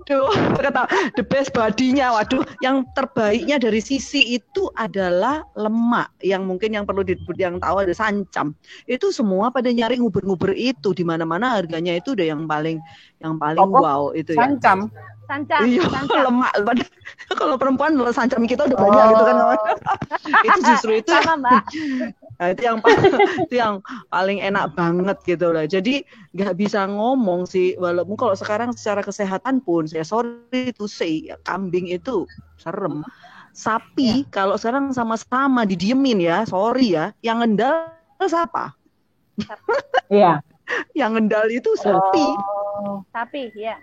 Waduh, kata the best body-nya. Waduh, yang terbaiknya dari sisi itu adalah lemak. Yang mungkin yang perlu yang tahu ada sancam. Itu semua pada nyari nguber-nguber itu, di mana-mana harganya itu udah yang paling wow itu ya. Sancam. Iya, lemak. Kalau perempuan sancam kita udah banyak gitu kan. Itu justru itu. Sama, Mbak. Nah, itu yang paling enak banget gitu lah. Jadi nggak bisa ngomong sih, walaupun kalau sekarang secara kesehatan pun saya sorry to say, kambing itu serem. Sapi kalau sekarang sama-sama didiemin ya, sorry ya, yang ngendal siapa? Iya. Yang ngendal itu sapi. Sapi, ya.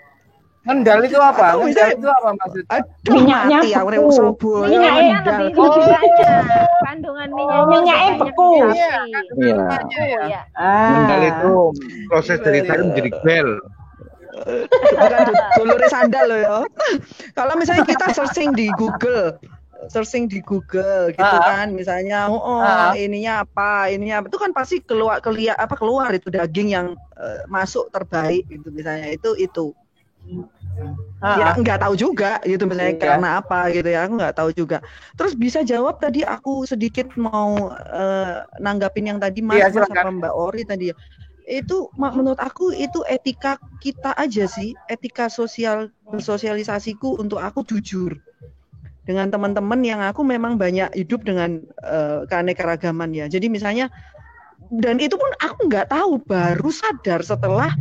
Ngendal itu apa? Ngendal itu apa maksudnya? Aduh, Minyaknya mati ya, orang beku. Surabaya Minyaknya ngendal. lebih banyak. Kandungan Minyaknya beku. Iya. Ya. Ngendal itu proses dari tadi menjadi gel. Bukan dulure sandal loh ya. Kalau misalnya kita searching di Google gitu kan, misalnya ininya apa itu kan pasti keluar itu daging yang masuk terbaik gitu misalnya itu. Ya nggak tahu juga gitu misalnya karena apa gitu ya, aku nggak tahu juga. Terus bisa jawab tadi aku sedikit mau nanggapin yang tadi Mas sama Mbak Ori tadi ya. Itu menurut aku itu etika kita aja sih, etika bersosialisasiku untuk aku jujur dengan teman-teman yang aku memang banyak hidup dengan keanekaragaman ya. Jadi misalnya, dan itu pun aku nggak tahu, baru sadar setelah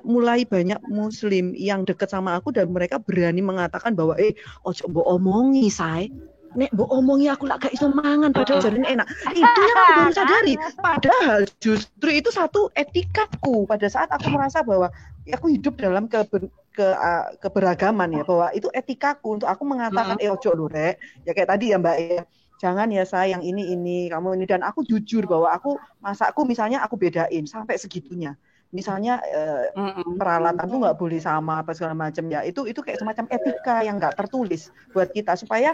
mulai banyak Muslim yang dekat sama aku dan mereka berani mengatakan bahwa ojo mbok omongi say. Nek mbok omongi aku lak gak iso mangan padahal jarine enak. Itu yang aku baru sadari. Padahal justru itu satu etikaku pada saat aku merasa bahwa aku hidup dalam keberagaman ya, bahwa itu etikaku untuk aku mengatakan ojo lho rek. Ya kayak tadi ya Mbak ya. Jangan ya sayang ini kamu ini, dan aku jujur bahwa aku masakku misalnya aku bedain sampai segitunya. Misalnya peralatan tuh nggak boleh sama apa segala macam ya, itu kayak semacam etika yang nggak tertulis buat kita supaya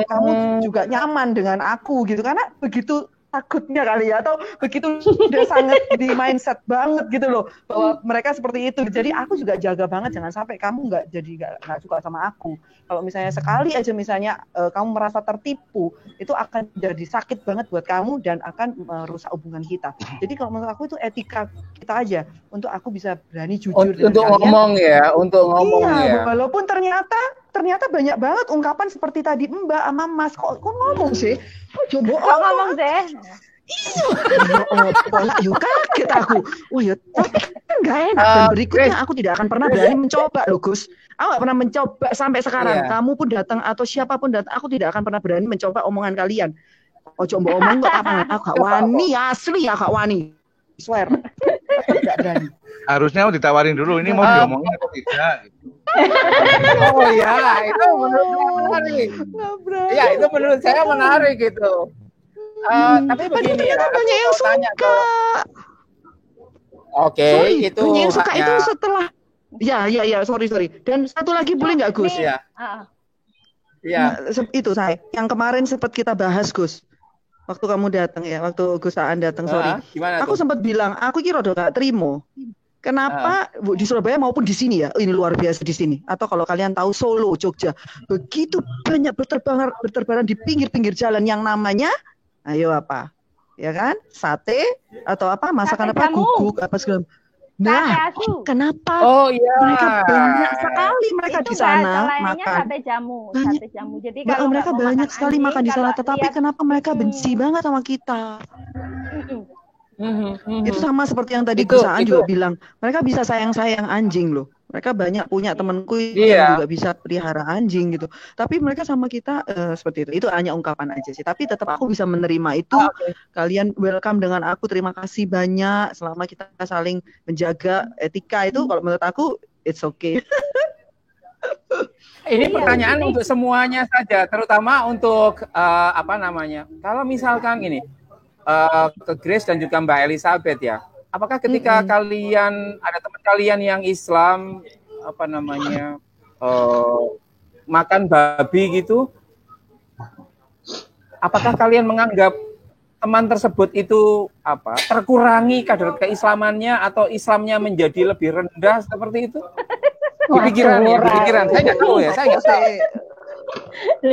kamu juga nyaman dengan aku gitu, karena begitu takutnya kali ya, atau begitu udah sangat di mindset banget gitu loh bahwa mereka seperti itu. Jadi aku juga jaga banget jangan sampai kamu nggak suka sama aku. Kalau misalnya sekali aja misalnya kamu merasa tertipu, itu akan jadi sakit banget buat kamu dan akan merusak hubungan kita. Jadi kalau menurut aku itu etika kita aja untuk aku bisa berani jujur untuk ngomong ya, walaupun ternyata banyak banget ungkapan seperti tadi Mbak sama Mas, kok ngomong sih? Kok ngomong deh. Iya, kaget aku. Wah ya, nggak enak. Dan berikutnya aku tidak akan pernah berani mencoba loh Gus. Aku nggak pernah mencoba sampai sekarang. Kamu pun datang atau siapapun datang, aku tidak akan pernah berani mencoba omongan kalian. Ojo mbok omong kok apa? Aku gak wani, asli ya gak wani. Swear. Tidak berani. Harusnya ditawarin dulu ini mau diomongin atau tidak gitu. Oh ya, itu menurut saya menarik. Iya, itu menurut saya menarik gitu. Tapi begini ya, banyak yang suka. Oke, itu banyak yang suka itu setelah. Ya, sorry. Dan satu lagi boleh nggak Gus? Iya. Itu saya. Yang kemarin sempat kita bahas Gus. Waktu kamu datang ya, waktu Gus Aan datang, sorry. Aku sempat bilang, aku kira udah gak terima. Kenapa di Surabaya maupun di sini ya, ini luar biasa di sini. Atau kalau kalian tahu Solo, Jogja, begitu banyak berterbangan di pinggir-pinggir jalan yang namanya, ayo apa, ya kan, sate atau apa, masakan apa, guguk apa segala. Nah, kenapa? Mereka banyak sekali di sana makan. Sate jamu. Jadi kalau mereka banyak sekali makan di sana, tetapi kenapa mereka benci banget sama kita? Itu sama seperti yang tadi Gus Aan juga bilang, mereka bisa sayang-sayang anjing loh. Mereka banyak punya temanku yang juga bisa pelihara anjing gitu. Tapi mereka sama kita seperti itu. Itu hanya ungkapan aja sih. Tapi tetap aku bisa menerima itu. Kalian welcome dengan aku. Terima kasih banyak. Selama kita saling menjaga etika itu, kalau menurut aku it's okay. Ini pertanyaan untuk semuanya saja, terutama untuk kalau misalkan ini ke Grace dan juga Mbak Elizabeth ya. Apakah ketika kalian ada teman kalian yang Islam makan babi gitu, apakah kalian menganggap teman tersebut itu terkurangi kadar keislamannya atau Islamnya menjadi lebih rendah seperti itu? Di pikiran ya, di pikiran. Saya nggak tahu ya, saya nggak tahu.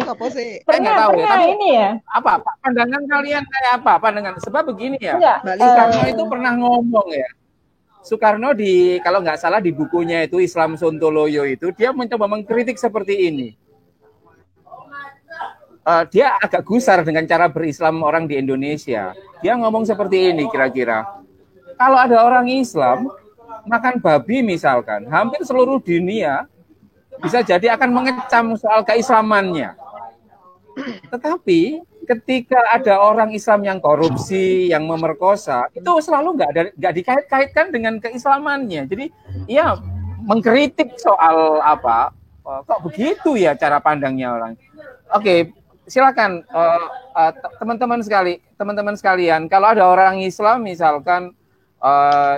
Apa sih? Saya nggak tahu ya. Tapi ini ya. Apa pandangan kalian kayak apa? Pandangan sebab begini ya. Enggak, Soekarno itu pernah ngomong ya. Soekarno kalau nggak salah di bukunya itu Islam Sontoloyo itu dia mencoba mengkritik seperti ini. Dia agak gusar dengan cara berislam orang di Indonesia. Dia ngomong seperti ini kira-kira. Kalau ada orang Islam makan babi misalkan, hampir seluruh dunia bisa jadi akan mengecam soal keislamannya. Tetapi ketika ada orang Islam yang korupsi, yang memerkosa, itu selalu nggak dikait-kaitkan dengan keislamannya. Jadi ya mengkritik soal apa, kok begitu ya cara pandangnya orang. Oke. Silakan teman-teman sekalian, kalau ada orang Islam misalkan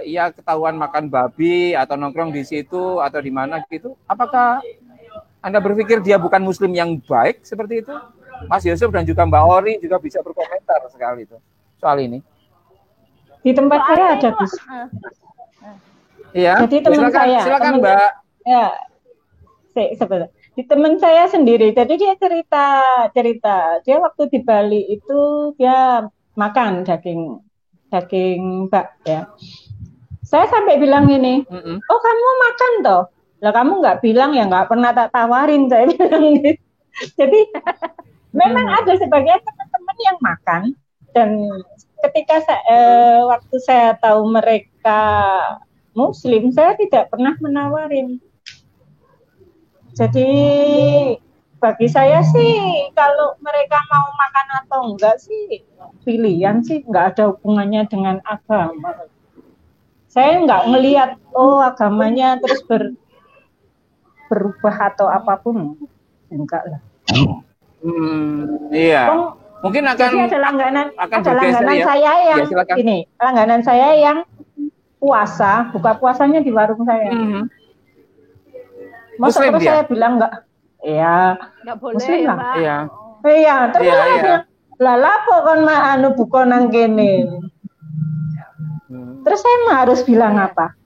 ia ketahuan makan babi atau nongkrong di situ atau di mana gitu, apakah Anda berpikir dia bukan Muslim yang baik seperti itu? Mas Yusuf dan juga Mbak Ori juga bisa berkomentar sekali itu soal ini. Di tempat saya ada Gus. Iya. Jadi teman silakan Mbak. Ya, sebentar. Di teman saya sendiri, jadi dia cerita dia waktu di Bali itu dia makan daging bak ya. Saya sampai bilang ini, oh kamu makan toh? Lah kamu nggak bilang ya, nggak pernah tak tawarin, saya bilang gitu. Jadi memang ada sebagian teman-teman yang makan, dan ketika waktu saya tahu mereka Muslim, saya tidak pernah menawarin. Jadi bagi saya sih kalau mereka mau makan atau enggak sih pilihan sih, nggak ada hubungannya dengan agama. Saya nggak ngelihat agamanya terus berubah atau apapun, enggak lah. Iya. Mungkin akan ada langganan ya. saya yang ya, ini, langganan saya yang buka puasanya di warung saya. Masa terus saya bilang enggak? Iya. Enggak boleh Muslim ya, lah. Pak. Iya. Iya, terus saya bilang, lah lapo kon anu buka nang kene. Terus saya harus bilang apa?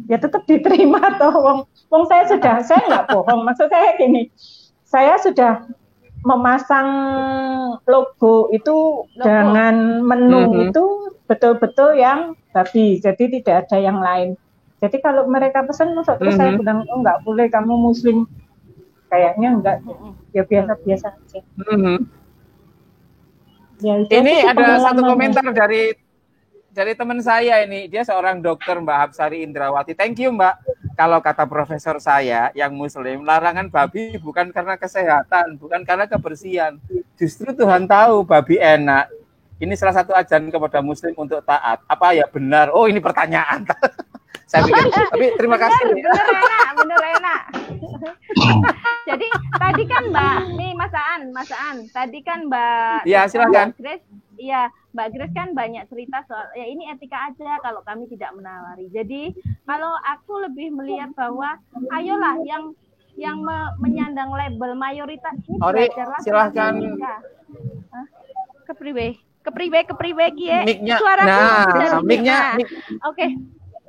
Ya tetap diterima toh, wong saya nggak bohong. Maksud saya gini, saya sudah memasang logo itu dengan menu itu betul-betul yang babi, jadi tidak ada yang lain. Jadi kalau mereka pesan, terus saya bilang, oh nggak boleh, kamu Muslim. Kayaknya enggak, ya biasa-biasa aja. Ya, ini ada satu komentar dari teman saya ini, dia seorang dokter, Mbak Hapsari Indrawati. Thank you Mbak. Kalau kata profesor saya yang Muslim, larangan babi bukan karena kesehatan, bukan karena kebersihan. Justru Tuhan tahu babi enak. Ini salah satu ajaran kepada Muslim untuk taat. Apa ya benar? Oh ini pertanyaan. Saya pikir, tapi terima kasih. Bener enak. Jadi tadi kan Mbak, nih Mas Aan, tadi kan Mbak. Iya silakan. Mbak Grace kan banyak cerita soal ya ini etika aja kalau kami tidak menawari. Jadi kalau aku lebih melihat bahwa ayolah yang menyandang label mayoritas ini belajarlah. Silahkan. Kepriwe kie. Mic-nya. Suara mic-nya. Oke.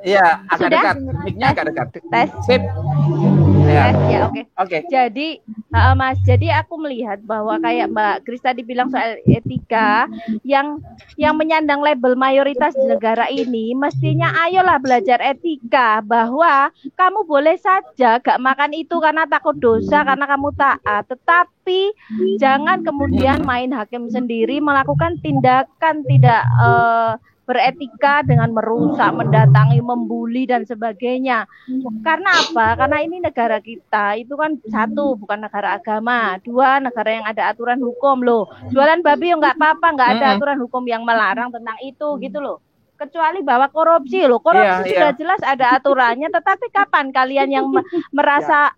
Iya, agak dekat. Mic-nya agak dekat. Tes. Sip. Ya, oke. Jadi, Mas, jadi aku melihat bahwa kayak Mbak Kris tadi bilang soal etika, yang menyandang label mayoritas di negara ini, mestinya ayolah belajar etika bahwa kamu boleh saja gak makan itu karena takut dosa, karena kamu taat, tetapi jangan kemudian main hakim sendiri, melakukan tindakan tidak beretika dengan merusak, mendatangi, membuli dan sebagainya. Karena apa? Karena ini negara kita itu kan satu, bukan negara agama, dua, negara yang ada aturan hukum loh. Jualan babi ya nggak apa-apa, nggak ada aturan hukum yang melarang tentang itu gitu loh. Kecuali bahwa korupsi loh, korupsi sudah jelas ada aturannya. Tetapi kapan kalian yang merasa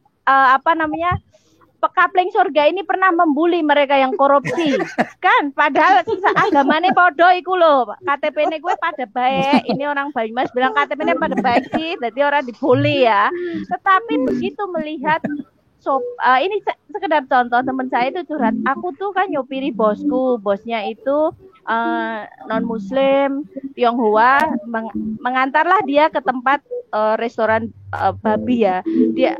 kapling surga ini pernah membuli mereka yang korupsi kan, padahal agamane podo iku lho, KTP-ne gue pada baik, ini orang Banyumas bilang KTP-ne pada baik sih, jadi orang dibully ya. Tetapi begitu melihat ini sekedar contoh, teman saya itu curhat, aku tuh kan nyopiri bosnya itu non Muslim Tionghoa, mengantarlah dia ke tempat restoran babi ya, dia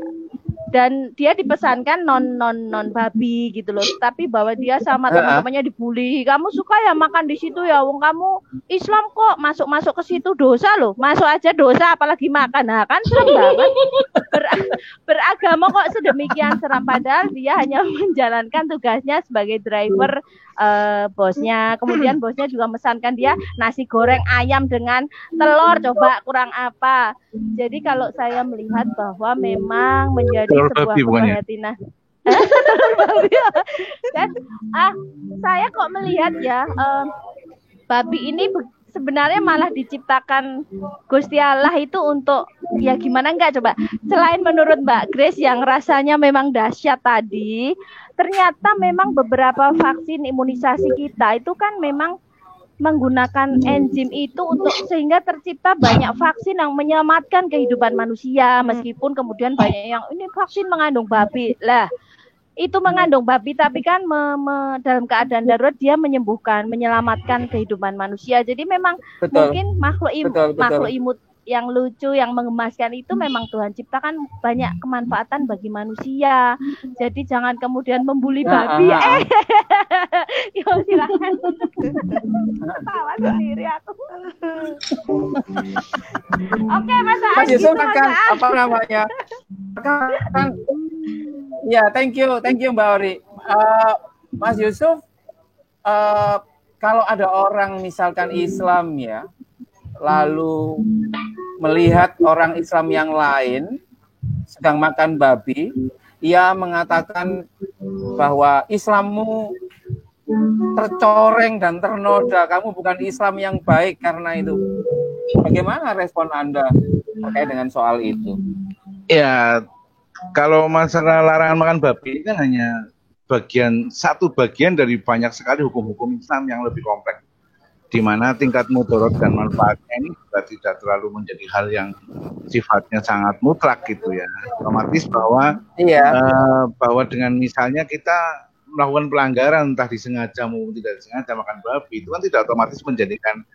dan dia dipesankan non babi gitu loh, tapi bahwa dia sama teman-temannya dibully, kamu suka ya makan di situ ya, wong kamu Islam kok masuk ke situ dosa loh, masuk aja dosa apalagi makan, nah kan serem banget. Beragama kok sedemikian seram, padahal dia hanya menjalankan tugasnya sebagai driver bosnya, kemudian bosnya juga mesankan dia nasi goreng ayam dengan telur, coba kurang apa. Jadi kalau saya melihat bahwa memang menjadi sebuah keprihatinan. Dan saya kok melihat ya, babi ini sebenarnya malah diciptakan Gusti Allah itu untuk ya gimana enggak coba. Selain menurut Mbak Grace yang rasanya memang dahsyat tadi, ternyata memang beberapa vaksin imunisasi kita itu kan memang menggunakan enzim itu untuk sehingga tercipta banyak vaksin yang menyelamatkan kehidupan manusia, meskipun kemudian banyak yang ini vaksin mengandung babi lah, itu mengandung babi tapi kan dalam keadaan darurat dia menyelamatkan kehidupan manusia. Jadi memang mungkin makhluk imut yang lucu, yang mengemaskan itu memang Tuhan ciptakan banyak kemanfaatan bagi manusia. Jadi jangan kemudian membuli babi. Yo silakan. Ketawa sendiri aku. Oke, Mas Yusuf kan apa namanya? Kan ya, thank you Mbak Ori. Mas Yusuf, kalau ada orang misalkan Islam ya, lalu melihat orang Islam yang lain sedang makan babi, ia mengatakan bahwa Islammu tercoreng dan ternoda, kamu bukan Islam yang baik karena itu. Bagaimana respon Anda terkait dengan soal itu? Ya, kalau masalah larangan makan babi ini kan hanya satu bagian dari banyak sekali hukum-hukum Islam yang lebih kompleks, di mana tingkat mudarat dan manfaatnya ini juga tidak terlalu menjadi hal yang sifatnya sangat mutlak gitu ya. Otomatis bahwa dengan misalnya kita melakukan pelanggaran entah disengaja maupun tidak disengaja makan babi, itu kan tidak otomatis menjadikan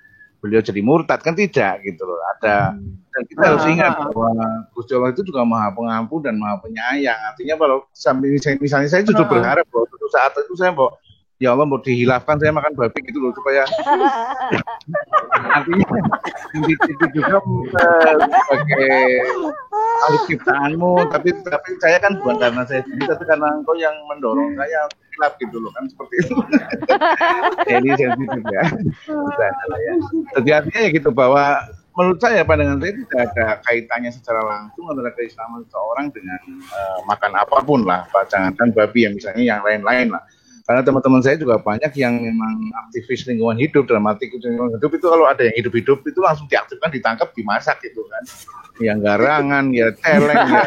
beliau jadi murtad, kan tidak gitu loh. Dan kita harus ingat bahwa Gusti Allah itu juga Maha Pengampun dan Maha Penyayang. Artinya kalau misalnya saya justru berharap bahwa suatu saat itu saya ya Allah mau dihilafkan saya makan babi gitu loh, supaya artinya itu juga sebagai ahli ciptaanmu, tapi saya kan bukan karena saya sendiri, tapi karena engkau yang mendorong saya hilaf gitu loh, kan seperti itu. Jadi sensitif ya. Jadi artinya ya gitu, bahwa menurut saya pandangan saya tidak ada kaitannya secara langsung antara keislaman seseorang dengan makan apapun lah, jangankan babi yang misalnya yang lain-lain lah. Karena teman-teman saya juga banyak yang memang aktivis lingkungan hidup, dalam arti lingkungan hidup itu kalau ada yang hidup-hidup itu langsung diaktifkan, ditangkap, dimasak gitu kan. Yang garangan, ya celeng, ya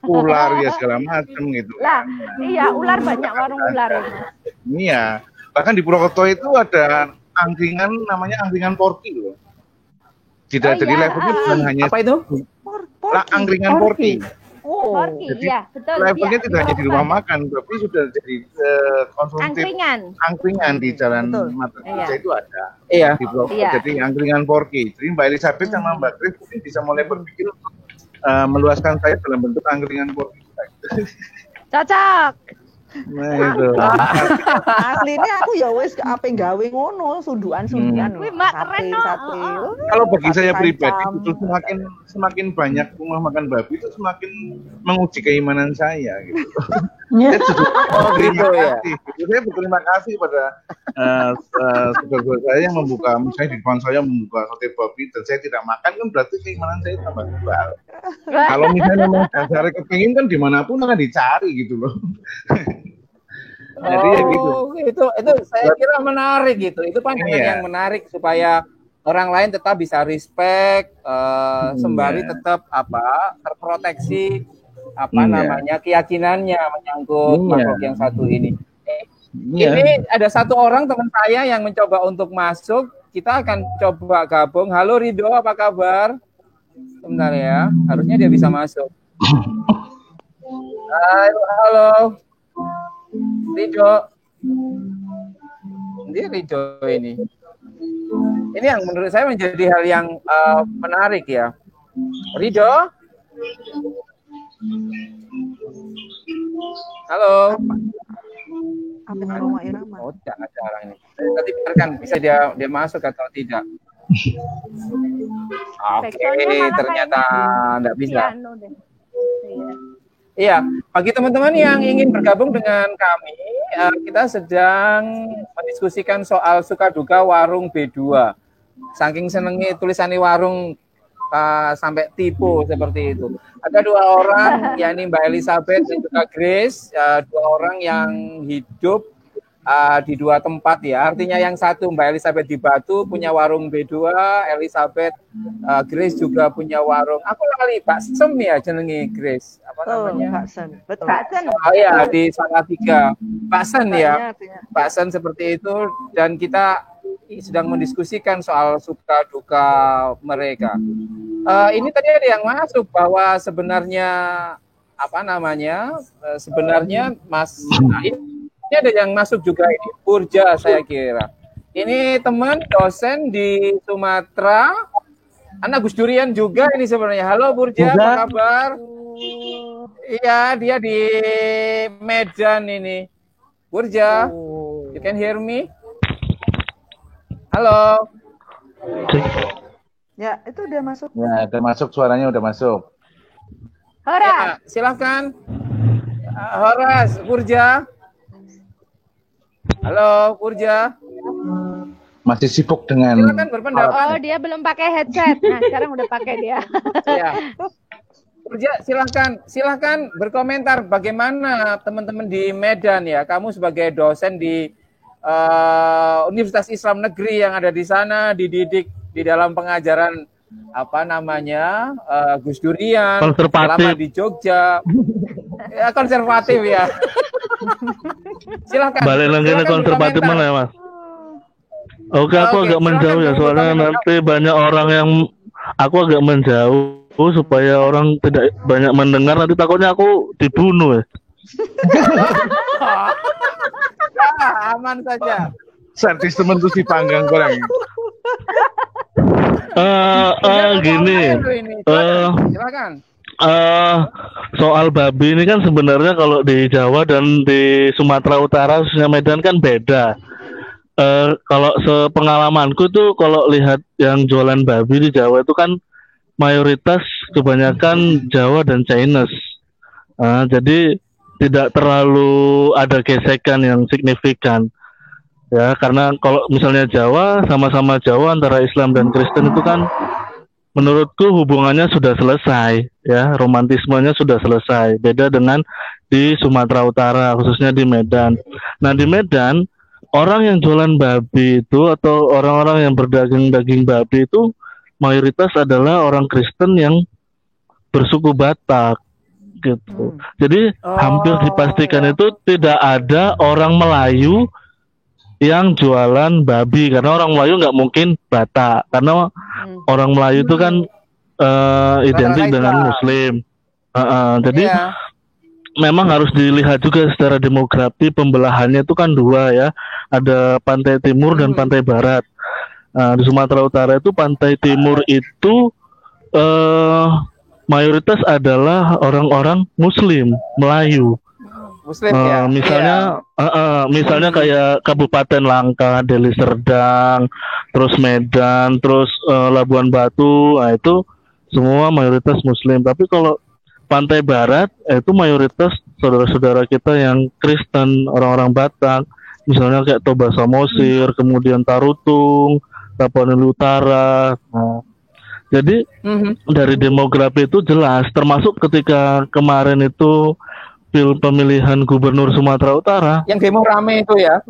ular, ya segala macam gitu. Lah, iya ular banyak, warung ular. Iya, bahkan di Purwokerto itu ada angkringan namanya angkringan porky loh. Tidak jadi levelnya bukan hanya apa itu? Angkringan porky. Porky, iya, betul. Levelnya tidak hanya di rumah makan, tapi sudah jadi konsumtif angkringan di Jalan Mata Raja itu ada. Iya. Di blok, jadi angkringan porky. Jadi Mbak Elizabeth sama Mbak Grace mungkin bisa mulai berpikir untuk meluaskan saya dalam bentuk angkringan porky. Cocok. Nah itu. Aslinya aku ya wis ape gawe ngono, sundukan-sundukan. Keren no. Kalau bagi saya pribadi itu semakin banyak rumah makan babi itu semakin menguji keimanan saya gitu. Saya berterima kasih kepada saudara-saudara saya yang membuka, misalnya di depan saya membuka sate babi dan saya tidak makan, kan berarti keimanan saya tambah tebal. Kalau misalnya memang dasarnya kepingin kan dimanapun akan dicari gitu loh. Jadi ya gitu. Itu saya kira menarik gitu. Itu pandangan yang menarik supaya orang lain tetap bisa respect, sembari tetap terproteksi namanya keyakinannya menyangkut makhluk yang satu ini. Ini ada satu orang teman saya yang mencoba untuk masuk. Kita akan coba gabung. Halo Ridho, apa kabar? Sebentar ya, harusnya dia bisa masuk. Halo. Ridho. Ini yang menurut saya menjadi hal yang menarik ya. Ridho? Halo. Apa Roma Irama? Oh, jangan jarang ini. Nanti biarkan bisa dia masuk atau tidak. Oke, ternyata enggak bisa. Iya, bagi teman-teman yang ingin bergabung dengan kami, kita sedang mendiskusikan soal suka duka warung B2. Saking senengi tulisannya warung sampai tipu seperti itu. Ada 2 orang, yakni Mbak Elizabeth dan juga Grace, 2 orang yang hidup di 2 tempat ya. Artinya yang satu Mbak Elizabeth di Batu punya warung B2, Elizabeth Grace juga punya warung. Aku lali Baksem ya jenenge Grace. Apa namanya? Baksen. Betul. Baksen. Oh iya di Salatiga. Baksen ya. Baksen seperti itu dan kita sedang mendiskusikan soal suka duka mereka. Ini tadi ada yang masuk bahwa sebenarnya apa namanya? Sebenarnya ini ada yang masuk juga ini Purja saya kira. Ini teman dosen di Sumatera. Anak Gus Durian juga ini sebenarnya. Halo Purja, apa kabar? Iya, dia di Medan ini. Purja, you can hear me? Halo. Ya, itu udah masuk. Ya, udah masuk, suaranya udah masuk. Horas. Ya, silakan. Horas, Purja. Halo, Purja. Masih sibuk dengan. Silakan berpendapat. Oh, dia belum pakai headset. Nah, sekarang udah pakai dia. Ya. Purja, silakan berkomentar bagaimana teman-teman di Medan ya. Kamu sebagai dosen di Universitas Islam Negeri yang ada di sana, dididik di dalam pengajaran apa namanya Gus Durian, selama di Jogja, ya konservatif ya. Silakan. Balik lagi ke konservatif mana ya Mas? Oke, aku agak menjauh ya soalnya nanti banyak orang yang aku agak menjauh supaya orang tidak banyak mendengar, nanti takutnya aku dibunuh ya. Aman saja. Servis temen tuh dipanggang kurang. Gini. Silakan. Soal babi ini kan sebenarnya kalau di Jawa dan di Sumatera Utara khususnya Medan kan beda. Kalau sepengalamanku tuh kalau lihat yang jualan babi di Jawa itu kan mayoritas kebanyakan Jawa dan Chinese. Jadi tidak terlalu ada gesekan yang signifikan ya, karena kalau misalnya Jawa sama-sama Jawa antara Islam dan Kristen itu kan menurutku hubungannya sudah selesai ya, romantismenya sudah selesai. Beda dengan di Sumatera Utara khususnya di Medan. Nah di Medan orang yang jualan babi itu atau orang-orang yang berdagang daging babi itu mayoritas adalah orang Kristen yang bersuku Batak gitu. Jadi hampir dipastikan itu tidak ada orang Melayu yang jualan babi, karena orang Melayu nggak mungkin Batak, karena orang Melayu itu kan identik dengan Muslim. Jadi memang harus dilihat juga secara demografi, pembelahannya itu kan 2 ya, ada pantai timur dan pantai barat. Di Sumatera Utara itu pantai timur itu mayoritas adalah orang-orang Muslim, Melayu. Muslim ya. Misalnya kayak Kabupaten Langka, Deli Serdang, terus Medan, terus Labuan Batu, nah itu semua mayoritas Muslim. Tapi kalau pantai barat itu mayoritas saudara-saudara kita yang Kristen, orang-orang Batak, misalnya kayak Toba Samosir, kemudian Tarutung, Tapanuli Utara. Nah, jadi dari demografi itu jelas, termasuk ketika kemarin itu pemilihan gubernur Sumatera Utara. Yang demo rame itu ya?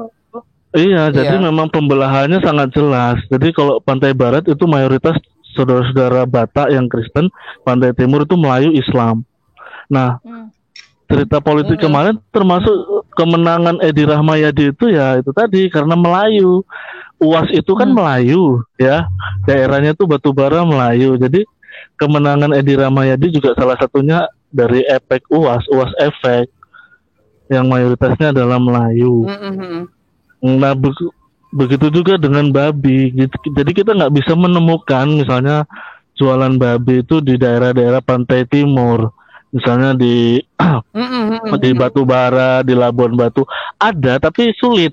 Iya, jadi memang pembelahannya sangat jelas. Jadi kalau pantai barat itu mayoritas saudara-saudara Batak yang Kristen, pantai timur itu Melayu Islam. Nah, cerita politik kemarin termasuk kemenangan Edi Rahmayadi itu ya itu tadi karena Melayu. UAS itu kan Melayu ya, daerahnya tuh batubara Melayu. Jadi kemenangan Edi Rahmayadi juga salah satunya dari efek UAS efek yang mayoritasnya adalah Melayu. Nah begitu juga dengan babi. Jadi kita nggak bisa menemukan misalnya jualan babi itu di daerah-daerah pantai timur. misalnya di di Batubara, di Labuan Batu ada, tapi sulit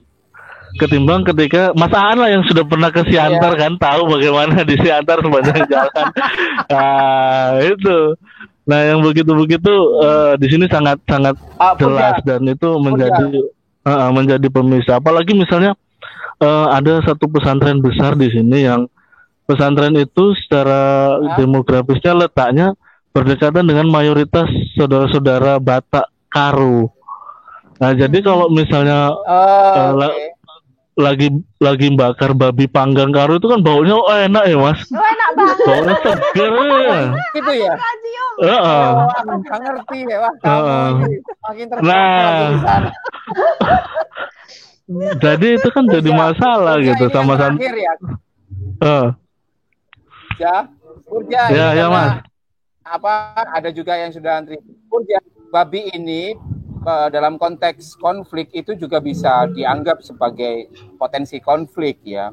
ketimbang ketika Mas Aan lah yang sudah pernah ke Siantar kan, tahu bagaimana di Siantar sepanjang jalan. Nah itu, nah yang begitu-begitu di sini sangat jelas dan itu menjadi pemisah. Apalagi misalnya ada satu pesantren besar di sini yang pesantren itu secara demografisnya letaknya berdekatan dengan mayoritas saudara-saudara Batak Karo. Nah jadi kalau misalnya lagi bakar babi panggang Karo itu kan baunya enak ya Mas. Enak banget. Baunya seger ya. Gitu ya. Aku nggak ngerti ya. Wah, makin nah, jadi itu kan jadi masalah gitu sama-sama. Ya Mas. Ada juga yang sudah antri. Purja, babi ini dalam konteks konflik itu juga bisa dianggap sebagai potensi konflik ya.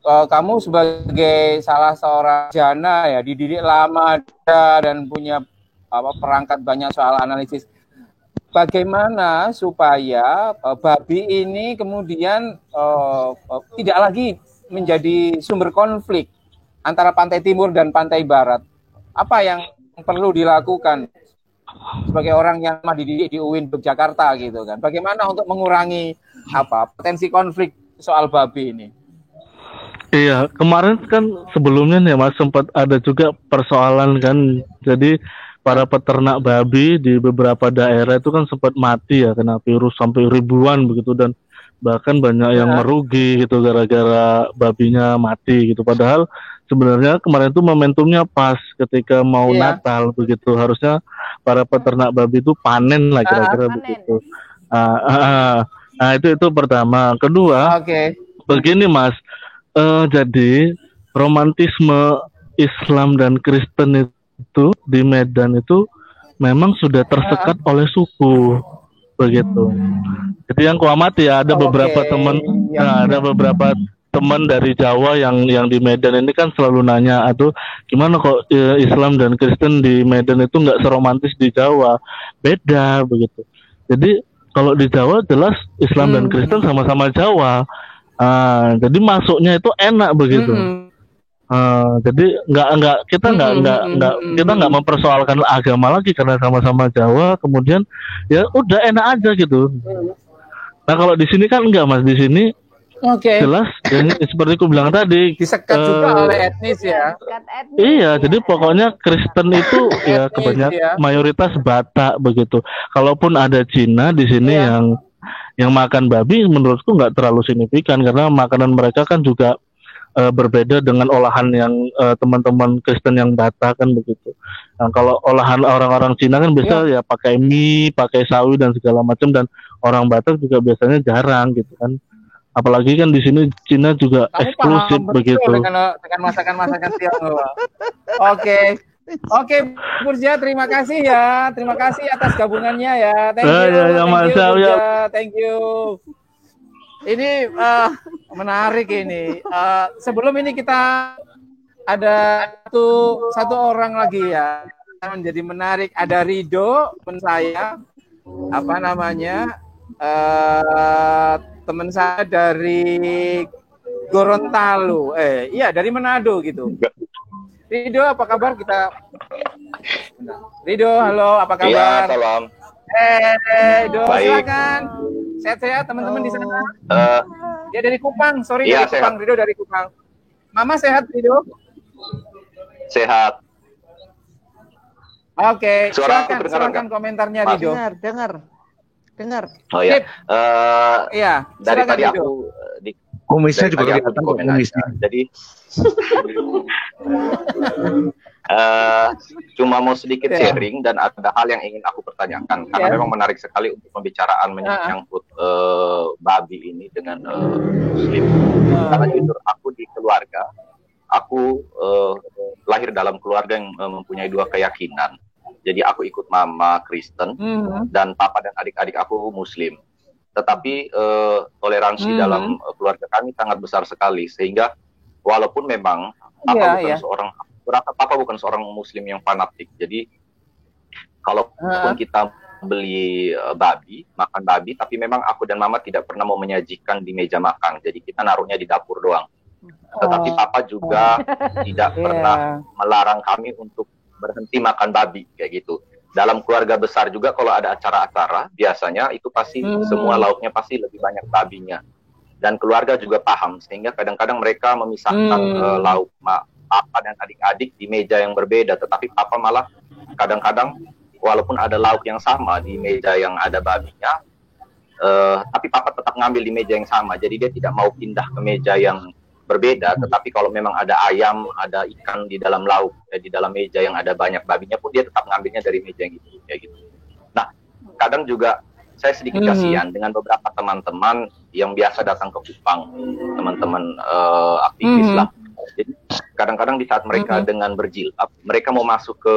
Kamu sebagai salah seorang jana ya, dididik lama dan punya perangkat banyak soal analisis. Bagaimana supaya babi ini kemudian tidak lagi menjadi sumber konflik antara pantai timur dan pantai barat? Apa yang perlu dilakukan sebagai orang yang dididik di UIN Yogyakarta gitu kan? Bagaimana untuk mengurangi potensi konflik soal babi ini? Iya, kemarin kan sebelumnya nih Mas sempat ada juga persoalan kan. Jadi para peternak babi di beberapa daerah itu kan sempat mati ya kena virus sampai ribuan begitu, dan bahkan banyak yang merugi gitu gara-gara babinya mati gitu. Padahal sebenarnya kemarin itu momentumnya pas ketika mau Natal begitu, harusnya para peternak babi itu panen lah kira-kira begitu. Nah itu pertama. Kedua, begini Mas, jadi romantisme Islam dan Kristen itu di Medan itu memang sudah tersekat oleh suku begitu. Jadi yang kuamati ya ada beberapa teman, ada beberapa teman dari Jawa yang di Medan ini kan selalu nanya, aduh gimana kok Islam dan Kristen di Medan itu nggak seromantis di Jawa, beda begitu. Jadi kalau di Jawa jelas Islam dan Kristen sama-sama Jawa, jadi masuknya itu enak begitu. Jadi kita nggak mempersoalkan agama lagi karena sama-sama Jawa, kemudian ya udah enak aja gitu. Nah kalau di sini kan enggak Mas, di sini jelas dan seperti aku bilang tadi disekat juga oleh etnis ya. Iya, jadi pokoknya Kristen itu ya kebanyakan mayoritas Batak begitu. Kalaupun ada Cina di sini yang makan babi, menurutku nggak terlalu signifikan karena makanan mereka kan juga berbeda dengan olahan yang teman-teman Kristen yang Batak kan begitu. Nah, kalau olahan orang-orang Cina kan biasa ya pakai mie, pakai sawi dan segala macam, dan orang Batak juga biasanya jarang gitu kan. Apalagi kan di sini Cina juga eksklusif begitu. Dengan masakan-masakan Tionghoa. Oke, Purja, terima kasih ya. Terima kasih atas gabungannya ya. Thank you. Thank you. Ini menarik ini. Sebelum ini kita ada satu orang lagi ya menjadi menarik. Ada Rido, teman saya, teman saya dari Gorontalo. Dari Manado gitu. Rido, apa kabar kita? Rido, halo, apa kabar? Iya, salam. Rido, silakan. Sehat-sehat teman-teman di sana. Dia dari Kupang, dari Kupang. Rido dari Kupang. Mama sehat, Rido? Sehat. Oke, silakan komentarnya, Rido. Dengar. Oh iya. Dari tadi Rido. Aku di kumisnya juga kelihatan kok kumisnya. Jadi cuma mau sedikit sharing dan ada hal yang ingin aku pertanyakan karena memang menarik sekali untuk pembicaraan menyangkut babi ini dengan Muslim. Karena jujur aku di keluarga, aku lahir dalam keluarga yang mempunyai dua keyakinan. Jadi aku ikut mama Kristen dan papa dan adik-adik aku Muslim. Tetapi toleransi dalam keluarga kami sangat besar sekali sehingga walaupun memang papa bukan seorang Muslim yang fanatik. Jadi kalaupun kita beli babi, makan babi, tapi memang aku dan Mama tidak pernah mau menyajikan di meja makan. Jadi kita naruhnya di dapur doang. Tetapi Papa juga tidak pernah melarang kami untuk berhenti makan babi kayak gitu. Dalam keluarga besar juga kalau ada acara-acara, biasanya itu pasti semua lauknya pasti lebih banyak babinya. Dan keluarga juga paham, sehingga kadang-kadang mereka memisahkan lauk Papa dan adik-adik di meja yang berbeda. Tetapi Papa malah kadang-kadang walaupun ada lauk yang sama di meja yang ada babinya, tapi Papa tetap ngambil di meja yang sama. Jadi dia tidak mau pindah ke meja yang berbeda. Tetapi kalau memang ada ayam, ada ikan di dalam lauk, di dalam meja yang ada banyak babinya pun dia tetap ngambilnya dari meja yang itu, kayak gitu. Nah, kadang juga saya sedikit kasihan dengan beberapa teman-teman yang biasa datang ke Kupang, teman-teman aktivis lah. Jadi kadang-kadang di saat mereka dengan berjilbab, mereka mau masuk ke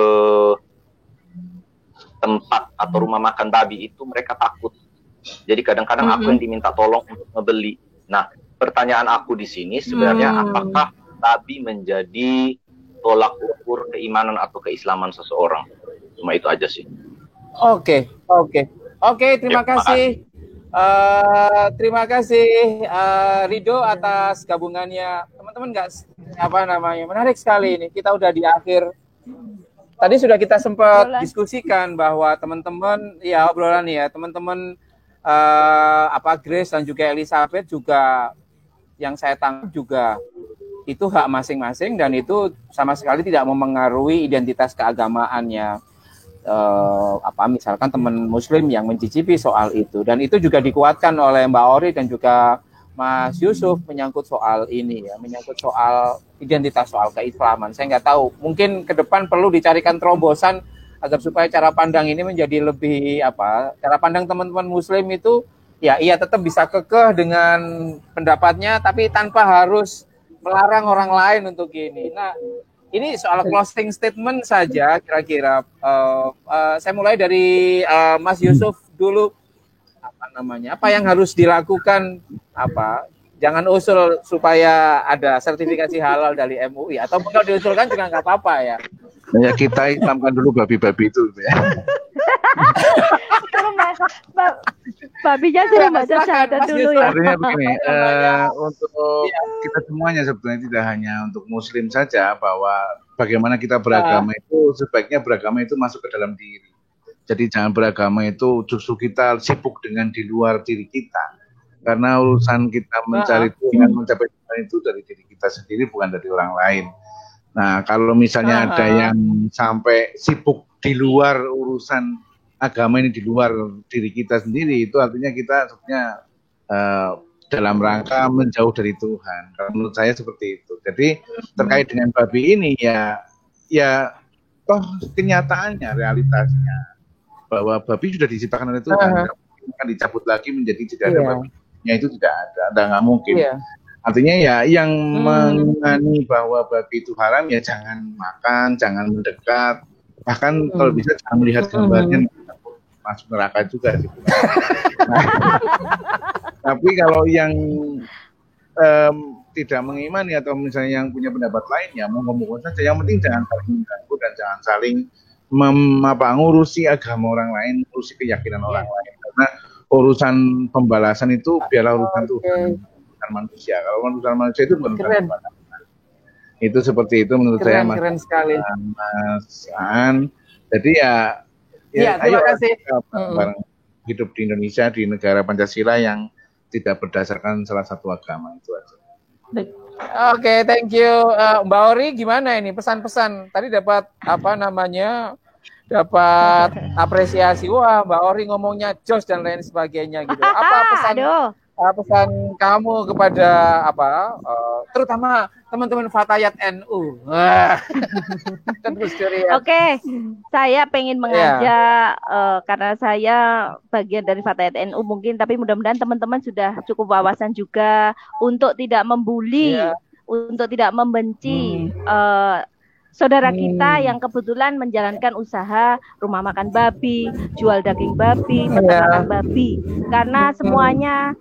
tempat atau rumah makan babi itu mereka takut. Jadi kadang-kadang aku yang diminta tolong untuk ngebeli. Nah, pertanyaan aku di sini sebenarnya apakah babi menjadi tolak ukur keimanan atau keislaman seseorang? Cuma itu aja sih. Oke, terima kasih. Terima kasih Rido atas gabungannya. Teman-teman menarik sekali ini. Kita udah di akhir. Tadi sudah kita sempat diskusikan bahwa teman-teman obrolan ya, teman-teman Grace dan juga Elizabeth juga yang saya tangkap juga itu hak masing-masing dan itu sama sekali tidak memengaruhi identitas keagamaannya. Misalkan teman Muslim yang mencicipi soal itu, dan itu juga dikuatkan oleh Mbak Ori dan juga Mas Yusuf menyangkut soal ini ya, menyangkut soal identitas, soal keislaman. Saya nggak tahu, mungkin ke depan perlu dicarikan terobosan agar supaya cara pandang ini menjadi lebih cara pandang teman-teman Muslim itu ia tetap bisa kekeh dengan pendapatnya, tapi tanpa harus melarang orang lain untuk ini. Nah, ini soal closing statement saja kira-kira. Saya mulai dari Mas Yusuf dulu. Apa yang harus dilakukan? Jangan usul supaya ada sertifikasi halal dari MUI, atau kalau diusulkan juga nggak apa-apa ya. Ya kita hitamkan dulu babi-babi itu ya. Babinya sudah baca syahadat dulu ya. Artinya begini, untuk kita semuanya sebetulnya tidak hanya untuk Muslim saja, bahwa bagaimana kita beragama itu sebaiknya beragama itu masuk ke dalam diri. Jadi jangan beragama itu justru kita sibuk dengan di luar diri kita. Karena urusan kita mencari Tuhan, mencapai Tuhan itu dari diri kita sendiri, bukan dari orang lain. Nah, kalau misalnya ada yang sampai sibuk di luar urusan agama ini, di luar diri kita sendiri, itu artinya kita sebenarnya dalam rangka menjauh dari Tuhan. Kalau menurut saya seperti itu. Jadi terkait dengan babi ini ya toh kenyataannya, realitasnya bahwa babi sudah diciptakan oleh Tuhan, akan dicabut lagi menjadi tidak ada babinya, itu tidak ada, nggak mungkin. Artinya ya yang mengimani bahwa babi itu haram ya jangan makan, jangan mendekat, bahkan kalau bisa jangan melihat gambarnya, masuk neraka juga gitu. Tapi kalau yang tidak mengimani atau misalnya yang punya pendapat lain ya monggo-monggo saja, yang penting jangan saling mengganggu dan jangan saling ngurusi agama orang lain, ngurusi keyakinan orang lain. Karena urusan pembalasan itu biarlah urusan Tuhan, bukan manusia. Kalau urusan manusia itu bukan urusan pembalasan. Itu seperti itu menurut saya, Mas. Keren sekali. Mas Aan. Jadi ya terima kasih. Bareng hidup di Indonesia, di negara Pancasila yang tidak berdasarkan salah satu agama, itu aja. Oke, thank you. Mbak Ori gimana ini pesan-pesan? Tadi dapat dapat apresiasi. Wah, Mbak Ori ngomongnya jos dan lain sebagainya gitu. Apa pesan kamu kepada terutama teman-teman Fatayat NU? Oke, saya pengen mengajak karena saya bagian dari Fatayat NU mungkin, tapi mudah-mudahan teman-teman sudah cukup wawasan juga untuk tidak membuli, untuk tidak membenci saudara kita yang kebetulan menjalankan usaha rumah makan babi, jual daging babi, peternakan babi, karena semuanya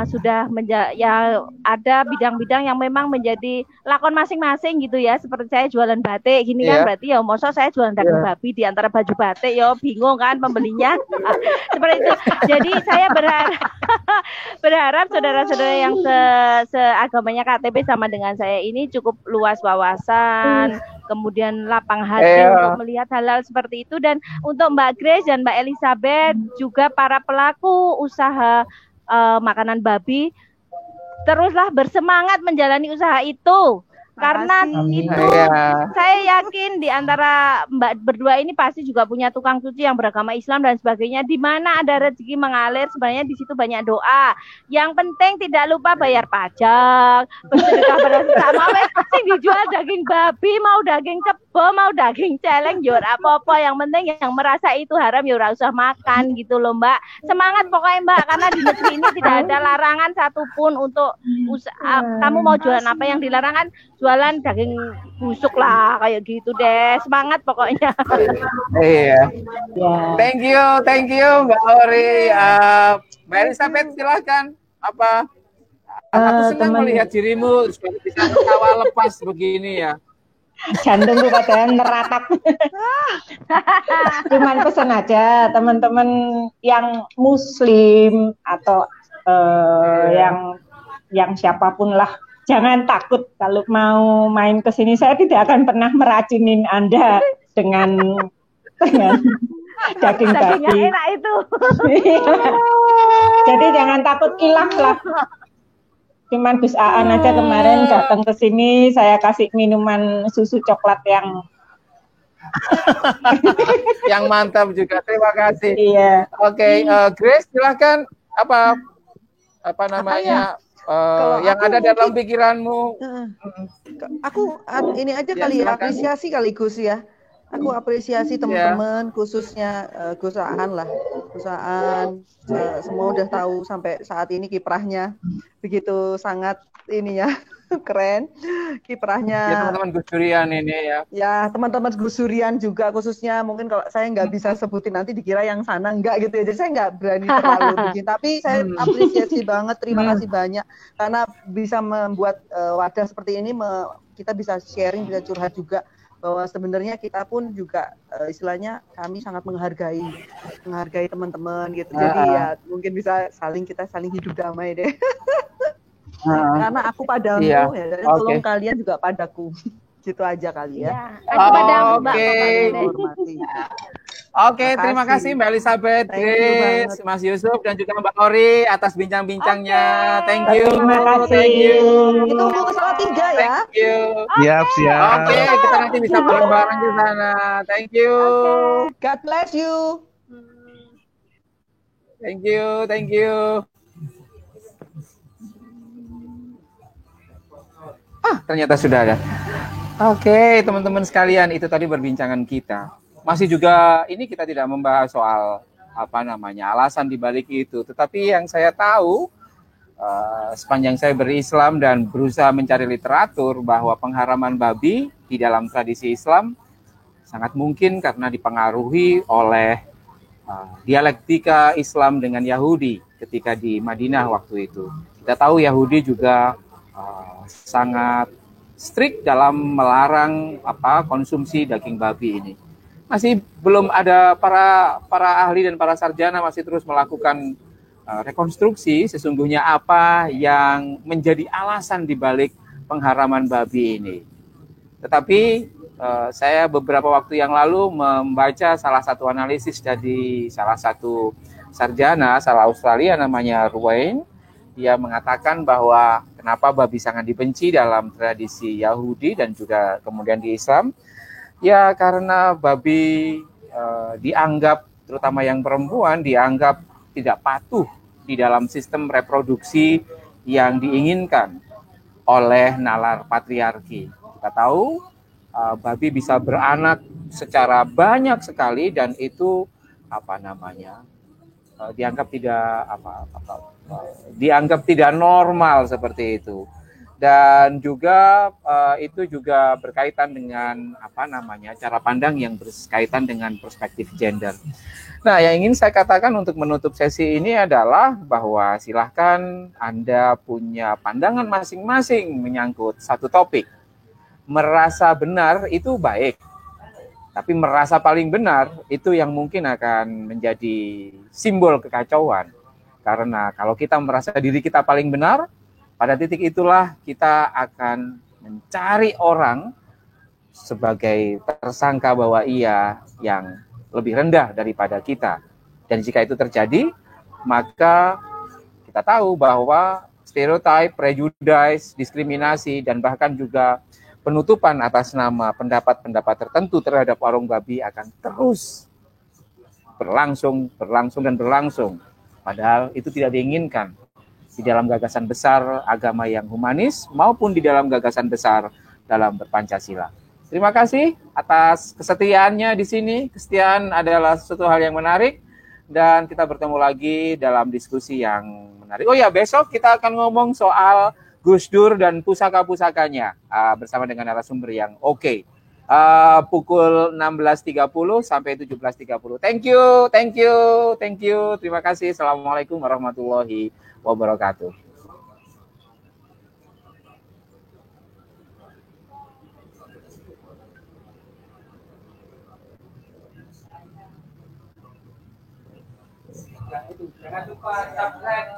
sudah ya ada bidang-bidang yang memang menjadi lakon masing-masing gitu ya. Seperti saya jualan batik gini kan, berarti ya masa saya jualan daging babi di antara baju batik, ya bingung kan pembelinya. Seperti itu. Jadi saya berharap saudara-saudara yang seagamanya KTP sama dengan saya ini cukup luas wawasan, kemudian lapang hati untuk melihat hal-hal seperti itu. Dan untuk Mbak Grace dan Mbak Elizabeth, juga para pelaku usaha makanan babi, teruslah bersemangat menjalani usaha itu. Karena itu saya yakin di antara Mbak berdua ini pasti juga punya tukang cuci yang beragama Islam dan sebagainya. Di mana ada rezeki mengalir, sebenarnya di situ banyak doa. Yang penting tidak lupa bayar pajak, bersedekah bersama. Sing dijual daging babi, mau daging kebo, mau daging celeng, yo apa-apa. Yang penting yang merasa itu haram ya ora usah makan gitu loh, Mbak. Semangat pokoknya, Mbak, karena di negeri ini tidak ada larangan satupun untuk kamu mau jualan apa. Yang dilarang kan jualan daging busuk lah kayak gitu deh. Semangat pokoknya. Iya. Thank you Mbak Ori. Mbak Elizabeth silahkan. Apa? Aku senang melihat dirimu bisa ketawa lepas begini ya. Jantungku padahal neratak. Cuman pesan aja teman-teman yang Muslim atau yang siapapun lah, jangan takut kalau mau main ke sini. Saya tidak akan pernah meracinin Anda dengan daging babi. Enak itu. Jadi jangan takut kilaf lah. Cuman Gus Aan aja kemarin datang ke sini, saya kasih minuman susu coklat yang mantap juga. Terima kasih. Iya. Oke, Grace silahkan apa namanya? Yang ada dalam pikiranmu. Aku ini aja kali ya, apresiasi kali Gus ya. Aku apresiasi teman-teman, khususnya Gus Aan lah. Gus Aan, semua udah tahu sampai saat ini kiprahnya begitu sangat ini ya, keren kiprahnya. Ya teman-teman Gus Durian ini ya. Ya teman-teman Gus Durian juga khususnya, mungkin kalau saya nggak bisa sebutin nanti dikira yang sana enggak gitu ya. Jadi saya nggak berani terlalu bikin. Tapi saya apresiasi banget, terima kasih banyak karena bisa membuat wadah seperti ini, kita bisa sharing, bisa curhat juga. Bahwa sebenarnya kita pun juga istilahnya kami sangat menghargai teman-teman gitu. Jadi ya mungkin bisa kita saling hidup damai deh. Karena aku padamu ya, dan tolong kalian juga padaku. Gitu aja kali ya. Oke, terima kasih Mbak Elizabeth, Grace, Mas Yusuf, dan juga Mbak Ori atas bincang-bincangnya. Thank you. Terima kasih. Thank you. Ditunggu ke salah 3 ya. Thank you. Siap. Oke, kita nanti bisa bareng-bareng di sana. Thank you. God bless you. Thank you. Ternyata sudah ada. Oke, teman-teman sekalian, itu tadi perbincangan kita. Masih juga ini kita tidak membahas soal alasan di balik itu. Tetapi yang saya tahu sepanjang saya berislam dan berusaha mencari literatur bahwa pengharaman babi di dalam tradisi Islam sangat mungkin karena dipengaruhi oleh dialektika Islam dengan Yahudi ketika di Madinah waktu itu. Kita tahu Yahudi juga sangat strict dalam melarang konsumsi daging babi ini. Masih belum ada para ahli dan para sarjana masih terus melakukan rekonstruksi sesungguhnya apa yang menjadi alasan di balik pengharaman babi ini. Tetapi saya beberapa waktu yang lalu membaca salah satu analisis dari salah satu sarjana asal Australia namanya Ruwain. Dia mengatakan bahwa kenapa babi sangat dibenci dalam tradisi Yahudi dan juga kemudian di Islam. Ya karena babi dianggap, terutama yang perempuan, dianggap tidak patuh di dalam sistem reproduksi yang diinginkan oleh nalar patriarki. Kita tahu babi bisa beranak secara banyak sekali dan itu dianggap tidak normal seperti itu. dan juga itu juga berkaitan dengan cara pandang yang berkaitan dengan perspektif gender. Nah, yang ingin saya katakan untuk menutup sesi ini adalah bahwa silahkan Anda punya pandangan masing-masing menyangkut satu topik. Merasa benar itu baik, tapi merasa paling benar itu yang mungkin akan menjadi simbol kekacauan. Karena kalau kita merasa diri kita paling benar, pada titik itulah kita akan mencari orang sebagai tersangka bahwa ia yang lebih rendah daripada kita. Dan jika itu terjadi, maka kita tahu bahwa stereotip, prejudice, diskriminasi, dan bahkan juga penutupan atas nama pendapat-pendapat tertentu terhadap warung babi akan terus berlangsung. Padahal itu tidak diinginkan di dalam gagasan besar agama yang humanis maupun di dalam gagasan besar dalam berpancasila. Terima kasih atas kesetiaannya di sini. Kesetiaan adalah sesuatu hal yang menarik dan kita bertemu lagi dalam diskusi yang menarik. Oh ya, besok kita akan ngomong soal Gus Dur dan pusaka-pusakanya bersama dengan narasumber yang oke. Pukul 16.30 sampai 17.30. Thank you. Terima kasih. Assalamualaikum warahmatullahi wabarakatuh. Jangan lupa subscribe.